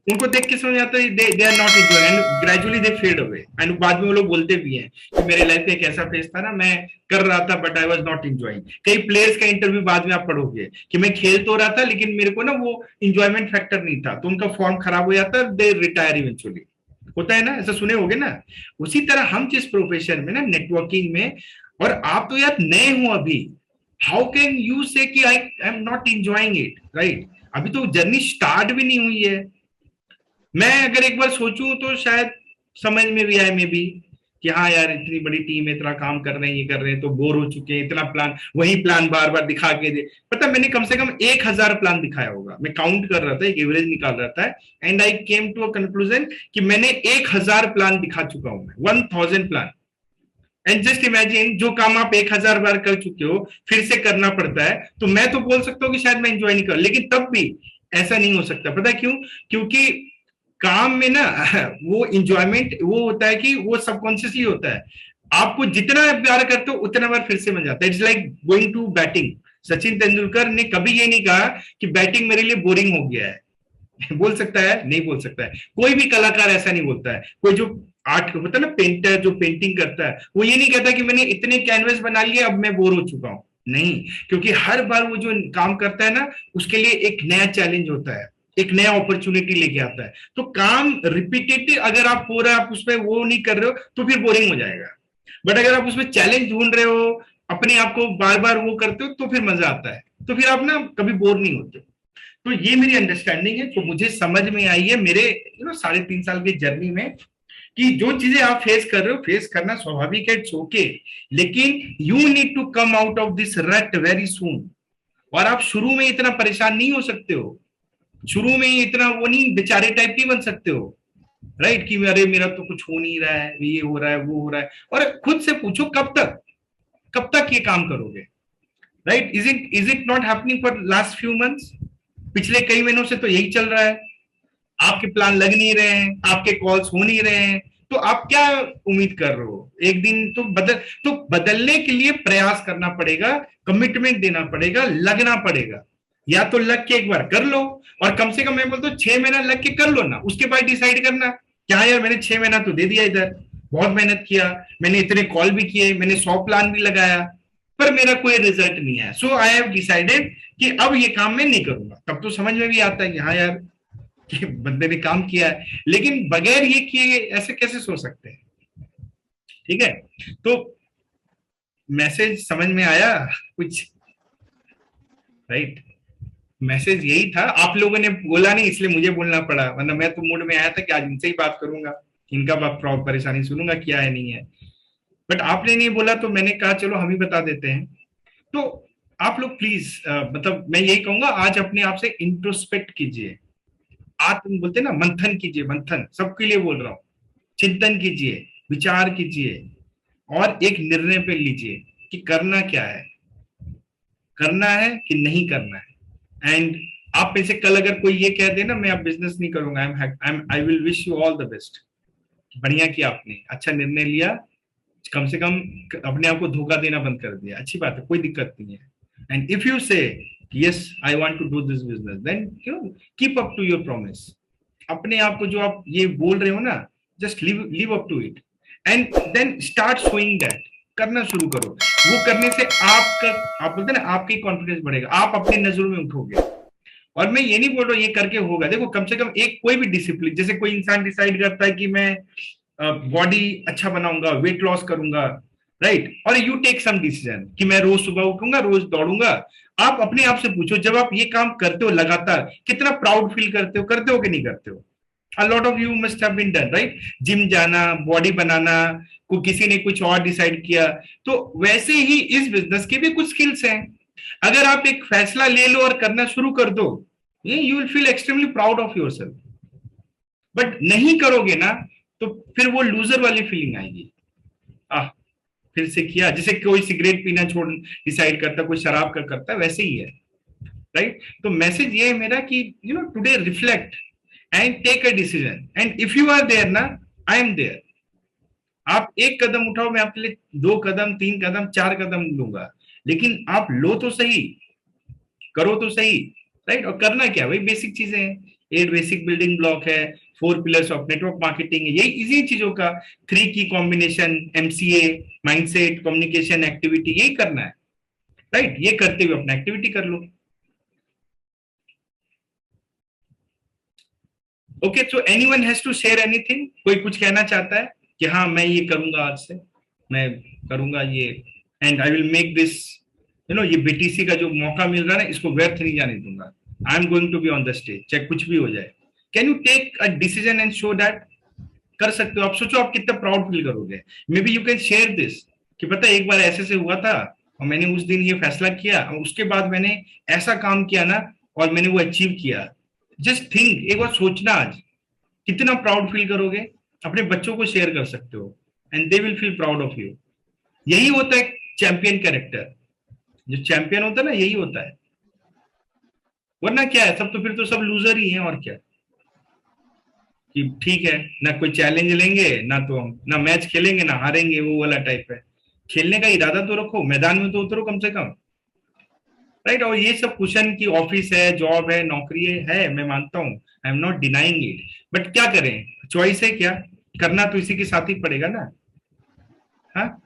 उनको देख के समझ आता है they are not enjoying and gradually they fade away, and बाद में वो लोग बोलते भी हैं कि मेरे लाइफ में एक ऐसा फेज था ना, मैं कर रहा था but I was not enjoying. कई प्लेयर्स का इंटरव्यू बाद में आप पढ़ोगे कि मैं खेल तो रहा था लेकिन मेरे को ना वो एंजॉयमेंट फैक्टर नहीं था, तो उनका फॉर्म खराब हो जाता है, दे रिटायर इवेंचुअली। होता है ना, ऐसा सुने होगे ना। उसी तरह हम जिस प्रोफेशन में ना, नेटवर्किंग में, और आप तो यार नए हो अभी, हाउ कैन यू से कि I am not enjoying it, right? अभी तो जर्नी स्टार्ट भी नहीं हुई है। मैं अगर एक बार सोचूं तो शायद समझ में भी आए मे भी कि हाँ यार इतनी बड़ी टीम है, इतना काम कर रहे हैं, ये कर रहे हैं, तो बोर हो चुके हैं, इतना प्लान, वही प्लान बार बार दिखा के दे। पता मैंने कम से कम 1000 प्लान दिखाया होगा, मैं काउंट कर रहा था, एक एवरेज निकाल रहा था, and I came to a conclusion कि मैंने 1000 प्लान दिखा चुका हूं, मैं 1000 प्लान। एंड जस्ट इमेजिन, जो काम आप 1000 बार कर चुके हो फिर से करना पड़ता है, तो मैं तो बोल सकता हूँ कि शायद मैं एंजॉय नहीं कर, लेकिन तब भी ऐसा नहीं हो सकता। पता क्यों? क्योंकि काम में ना वो इंजॉयमेंट वो होता है कि वो सबकॉन्शियसली होता है। आपको जितना प्यार करते हो उतना बार फिर से मजा आता है। It's like going to batting. Sachin Tendulkar ने कभी ये नहीं कहा कि बैटिंग मेरे लिए बोरिंग हो गया है। बोल सकता है? नहीं बोल सकता है। कोई भी कलाकार ऐसा नहीं बोलता है। कोई जो आर्ट होता है ना, पेंटर जो पेंटिंग करता है, वो ये नहीं कहता कि मैंने इतने कैनवस बना लिए अब मैं बोर हो चुका हूं। नहीं, क्योंकि हर बार वो जो काम करता है ना, उसके लिए एक नया चैलेंज होता है, एक नया अपॉर्चुनिटी लेके आता है। तो काम रिपीटेटिव अगर आप हो रहा है, आप उसमें वो नहीं कर रहे हो तो फिर बोरिंग हो जाएगा। बट अगर आप उसमें चैलेंज ढूंढ रहे हो, अपने आप को बार बार वो करते हो, तो फिर मजा आता है, तो फिर आप ना कभी बोर नहीं होते। तो ये मेरी अंडरस्टैंडिंग है, तो मुझे समझ में आई है मेरे 3.5 साल की जर्नी में, कि जो चीजें आप फेस कर रहे हो, फेस करना स्वाभाविक है, इट्स ओके, लेकिन you need to come out of this rut very soon. और आप शुरू में इतना परेशान नहीं हो सकते हो, शुरू में इतना वो नहीं, बेचारे टाइप नहीं बन सकते हो, राइट? कि अरे मेरा तो कुछ हो नहीं रहा है, ये हो रहा है, वो हो रहा है। और खुद से पूछो कब तक ये काम करोगे, right? Is it not happening for last few months? पिछले कई महीनों से तो यही चल रहा है। आपके प्लान लग नहीं रहे हैं, आपके कॉल्स हो नहीं रहे हैं, तो आप क्या उम्मीद कर रहे हो? एक दिन तो बदलने के लिए प्रयास करना पड़ेगा, कमिटमेंट देना पड़ेगा, लगना पड़ेगा। या तो लग के एक बार कर लो, और कम से कम मैं बोलता हूँ 6 महीना लग के कर लो ना, उसके बाद डिसाइड करना क्या यार मैंने 6 महीना तो दे दिया, इधर बहुत मेहनत किया, मैंने इतने कॉल भी किए, मैंने 100 प्लान भी लगाया, पर मेरा कोई रिजल्ट नहीं आया। सो आई हैव डिसाइडेड कि अब ये काम मैं नहीं करूंगा। तब तो समझ में भी आता है कि हाँ यार कि बंदे ने काम किया है, लेकिन बगैर ये किए ऐसे कैसे सोच सकते हैं? ठीक है, तो मैसेज समझ में आया कुछ? राइट, मैसेज यही था। आप लोगों ने बोला नहीं इसलिए मुझे बोलना पड़ा, वरना मैं तो मूड में आया था कि आज इनसे ही बात करूंगा, इनका परेशानी सुनूंगा क्या है नहीं है। बट आपने नहीं बोला तो मैंने कहा चलो हम ही बता देते हैं। तो आप लोग प्लीज मतलब मैं यही कहूंगा, आज अपने आप से इंट्रोस्पेक्ट कीजिए, आत्म बोलते ना, मंथन कीजिए, मंथन सबके लिए बोल रहा हूँ, चिंतन कीजिए, विचार कीजिए, और एक निर्णय पे लीजिए कि करना क्या है, करना है कि नहीं करना है। एंड आप में से कल अगर कोई ये कह दे ना मैं अब बिजनेस नहीं करूंगा, I will wish you all the best. बढ़िया किया आपने, अच्छा निर्णय लिया, कम से कम अपने आप को धोखा देना बंद कर दिया, अच्छी बात है, कोई दिक्कत नहीं है। एंड इफ यू से yes I want to do this business, then keep up to your promise। अपने आप को जो आप ये बोल रहे हो ना, just live up to it and then start showing that। करना शुरू करो। वो करने से आपका, आप बोलते हैं ना, आपकी कॉन्फिडेंस बढ़ेगा, आप अपनी नजरों में उठोगे। और मैं ये नहीं बोल रहा हूँ ये करके होगा, देखो कम से कम एक कोई भी डिसिप्लिन, जैसे कोई इंसान डिसाइड करता है कि मैं बॉडी अच्छा बनाऊंगा, वेट लॉस करूंगा, राइट, और यू टेक सम डिसीजन कि मैं रोज सुबह उठूंगा, रोज दौड़ूंगा। आप अपने आप से पूछो, जब आप ये काम करते हो लगातार, कितना प्राउड फील करते हो कि नहीं करते हो? A lot of you must have been done, right? Gym जाना, बॉडी बनाना, को किसी ने कुछ और डिसाइड किया, तो वैसे ही इस बिजनेस के भी कुछ स्किल्स हैं। अगर आप एक फैसला ले लो और करना शुरू कर दो, you will feel extremely proud of yourself. But नहीं करोगे ना, तो फिर वो लूजर वाली फीलिंग आएगी। फिर से किया, जैसे कोई सिगरेट पीना छोड़ डिसाइड करता, कोई शराब का करता, वैसे ही है, राइट। तो मैसेज ये है मेरा कि today reflect and take a decision, and if you are there ना, आई एम देयर। आप एक कदम उठाओ, मैं आपके लिए 2 कदम 3 कदम 4 कदम लूंगा, लेकिन आप लो तो सही, करो तो सही, राइट। और करना क्या, वही बेसिक चीजें हैं, 8 बेसिक बिल्डिंग ब्लॉक है, 4 पिलर्स ऑफ नेटवर्क मार्केटिंग है, यही इसी चीजों का 3 की combination, MCA, mindset, communication, activity, यही करना है, राइट। ये करते हुए अपना एक्टिविटी कर लो। Okay, so anyone has to share anything? कोई कुछ कहना चाहता है कि हाँ मैं ये करूंगा, आज से मैं करूंगा ये, and I will make this, ये BTC का जो मौका मिल रहा है ना, इसको व्यर्थ नहीं जाने दूंगा। I am going to be on the stage, चाहे कुछ भी हो जाए। Can you take a decision and show that? कर सकते हो आप। सोचो आप कितना प्राउड फील करोगे। May be you can share this कि पता है एक बार ऐसे से हुआ था और मैंने उस दिन ये फैसला किया और उसके बाद मैंने ऐसा काम किया ना और मैंने वो अचीव किया। जस्ट थिंक, एक बार सोचना आज कितना प्राउड फील करोगे। अपने बच्चों को शेयर कर सकते हो and they will feel proud of you. यही होता है चैंपियन कैरेक्टर। जो चैंपियन होता है ना, यही होता है। वरना क्या है, सब तो फिर तो सब लूजर ही हैं। और क्या कि ठीक है, ना कोई चैलेंज लेंगे, ना मैच खेलेंगे, ना हारेंगे, वो वाला टाइप है। खेलने का इरादा तो रखो, मैदान में तो उतरो कम से कम, राइट। और ये सब कुशन की ऑफिस है, जॉब है, नौकरी है, मैं मानता हूँ, I am not denying it, but क्या करें, चॉइस है क्या, करना तो इसी के साथ ही पड़ेगा ना। हाँ,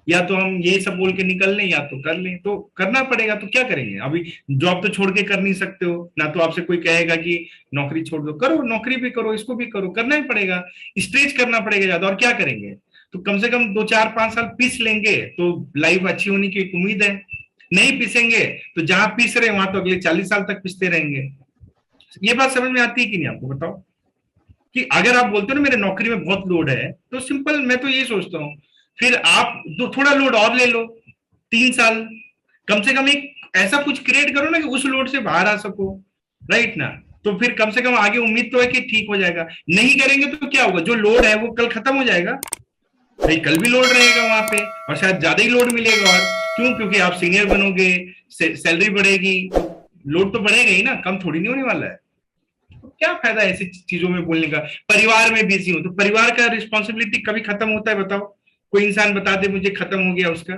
या तो हम ये सब बोल के निकल लें या तो कर लें, तो करना पड़ेगा। तो क्या करेंगे, अभी जॉब तो छोड़ के कर नहीं सकते हो ना, तो आपसे कोई कहेगा कि नौकरी छोड़ दो, करो, नौकरी भी करो, इसको भी करो, करना ही पड़ेगा, स्ट्रेच करना पड़ेगा ज्यादा। और क्या करेंगे, तो कम से कम 2 4 5 साल पीस लेंगे तो लाइफ अच्छी होने की एक उम्मीद है। नहीं पीसेंगे तो जहां पीस रहे वहां तो अगले 40 साल तक पीसते रहेंगे। ये बात समझ में आती है कि नहीं आपको? बताओ कि अगर आप बोलते हो ना मेरे नौकरी में बहुत लोड है, तो सिंपल मैं तो ये सोचता हूँ, फिर आप थोड़ा लोड और ले लो, 3 साल कम से कम एक ऐसा कुछ क्रिएट करो ना कि उस लोड से बाहर आ सको, राइट ना। तो फिर कम से कम आगे उम्मीद तो है कि ठीक हो जाएगा। नहीं करेंगे तो क्या होगा, जो लोड है वो कल खत्म हो जाएगा, भाई कल भी लोड रहेगा वहां पे और शायद ज्यादा ही लोड मिलेगा। और क्यों? क्योंकि आप सीनियर बनोगे, सैलरी बढ़ेगी, लोड तो बढ़ेगा ही ना, कम थोड़ी नहीं होने वाला है। तो क्या फायदा ऐसी चीजों में बोलने का। परिवार में बिजी हो तो परिवार का रिस्पॉन्सिबिलिटी कभी खत्म होता है? बताओ, कोई इंसान बता दे मुझे खत्म हो गया उसका?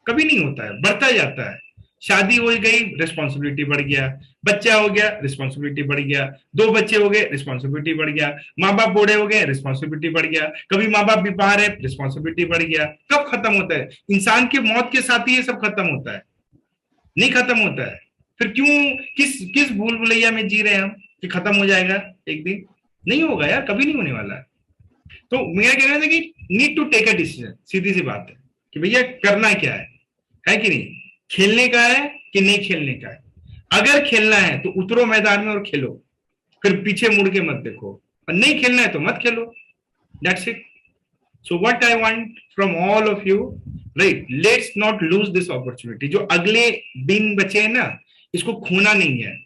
कभी नहीं होता है, बढ़ता जाता है। शादी हो गई, रिस्पॉन्सिबिलिटी बढ़ गया, बच्चा हो गया, रिस्पॉन्सिबिलिटी बढ़ गया, 2 बच्चे हो गए, रिस्पॉन्सिबिलिटी बढ़ गया, माँ बाप बूढ़े हो गए, रिस्पॉन्सिबिलिटी बढ़ गया, कभी माँ बाप बीमार है, रिस्पॉन्सिबिलिटी बढ़ गया। कब खत्म होता है? इंसान की मौत के साथ ही ये सब खत्म होता है, नहीं खत्म होता है। फिर क्यों, किस भूल भुलैया में जी रहे हैं हम कि खत्म हो जाएगा एक दिन? नहीं होगा यार, कभी नहीं होने वाला है। तो मेरा कहना था कि need to take a decision. सीधी सी बात है कि भैया करना क्या है कि नहीं, खेलने का है कि नहीं खेलने का है। अगर खेलना है तो उतरो मैदान में और खेलो, फिर पीछे मुड़ के मत देखो। और नहीं खेलना है तो मत खेलो, that's it. So what I want from all of you, right, let's not lose this opportunity. जो अगले दिन बचे हैं ना, इसको खोना नहीं है।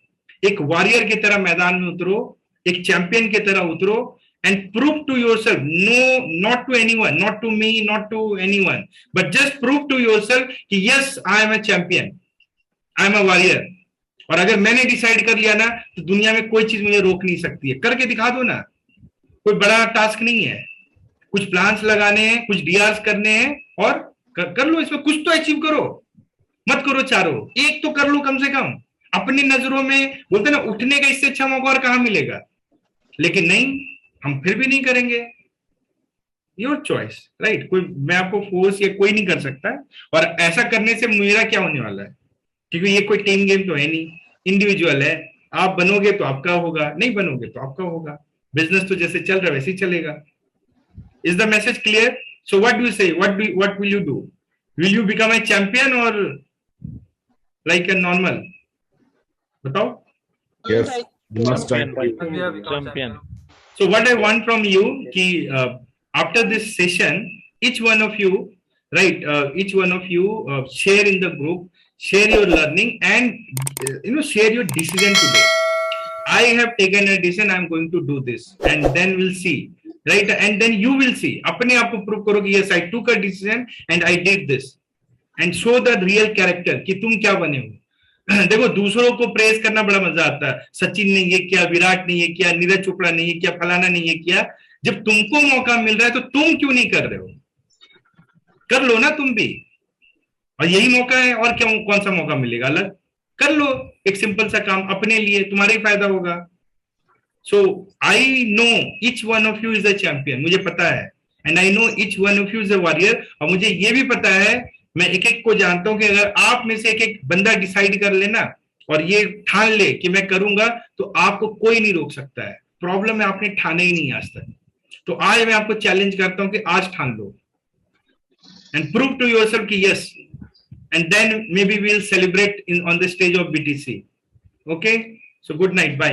एक वॉरियर की तरह मैदान में उतरो, एक चैंपियन की तरह उतरो and prove to yourself, no, not to anyone, not to me, not to anyone, but just prove to yourself कि yes, I am a champion, I am a warrior। और अगर मैंने डिसाइड कर लिया ना, तो दुनिया में कोई चीज मुझे रोक नहीं सकती है। करके दिखा दो ना, कोई बड़ा टास्क नहीं है। कुछ प्लान्स लगाने हैं, कुछ डीआरस करने हैं और कर लो। इसमें कुछ तो अचीव करो, मत करो चारों, एक तो कर लो कम से कम। अपनी नजरों में बोलते ना, उठने का इससे अच्छा मौका और कहां मिलेगा। लेकिन नहीं, हम फिर भी नहीं करेंगे। Your choice, right. कोई, मैं आपको फोर्स या कोई नहीं कर सकता। और ऐसा करने से मेरा क्या होने वाला है, क्योंकि ये कोई टीम गेम तो है नहीं, इंडिविजुअल है। आप बनोगे तो आपका होगा, नहीं बनोगे तो आपका होगा। बिजनेस तो जैसे चल रहा है वैसे ही चलेगा। Is the message clear? So what do you say, what will you do? Will you become a champion or like a normal? बताओ। Yes, must champion. So what I want from you, कि after this session, each one of you, right, each one of you share in the group, share your learning and share your decision today. I have taken a decision, I'm going to do this, and then we'll see right, and then you will see, अपने आप को prove करो कि yes I took a decision and I did this, and show the real character कि तुम क्या बने हो। देखो दूसरों को प्रेज करना बड़ा मजा आता है, सचिन ने ये किया, विराट ने ये किया, नीरज चोपड़ा ने ये किया, फलाना ने ये किया। जब तुमको मौका मिल रहा है तो तुम क्यों नहीं कर रहे हो? कर लो ना तुम भी, और यही मौका है, और क्या कौन सा मौका मिलेगा अलग? कर लो एक सिंपल सा काम अपने लिए, तुम्हारा ही फायदा होगा। So I know each one of you is a champion, मुझे पता है, and I know each one of you is a warrior. और मुझे ये भी पता है, मैं एक एक को जानता हूं कि अगर आप में से एक एक बंदा डिसाइड कर लेना और ये ठान ले कि मैं करूंगा, तो आपको कोई नहीं रोक सकता है। प्रॉब्लम है आपने ठाने ही नहीं आज तक। तो आज मैं आपको चैलेंज करता हूं कि आज ठान लो एंड प्रूव टू योरसेल्फ कि yes, and then maybe we'll celebrate on the stage of BTC. Okay, so good night, bye.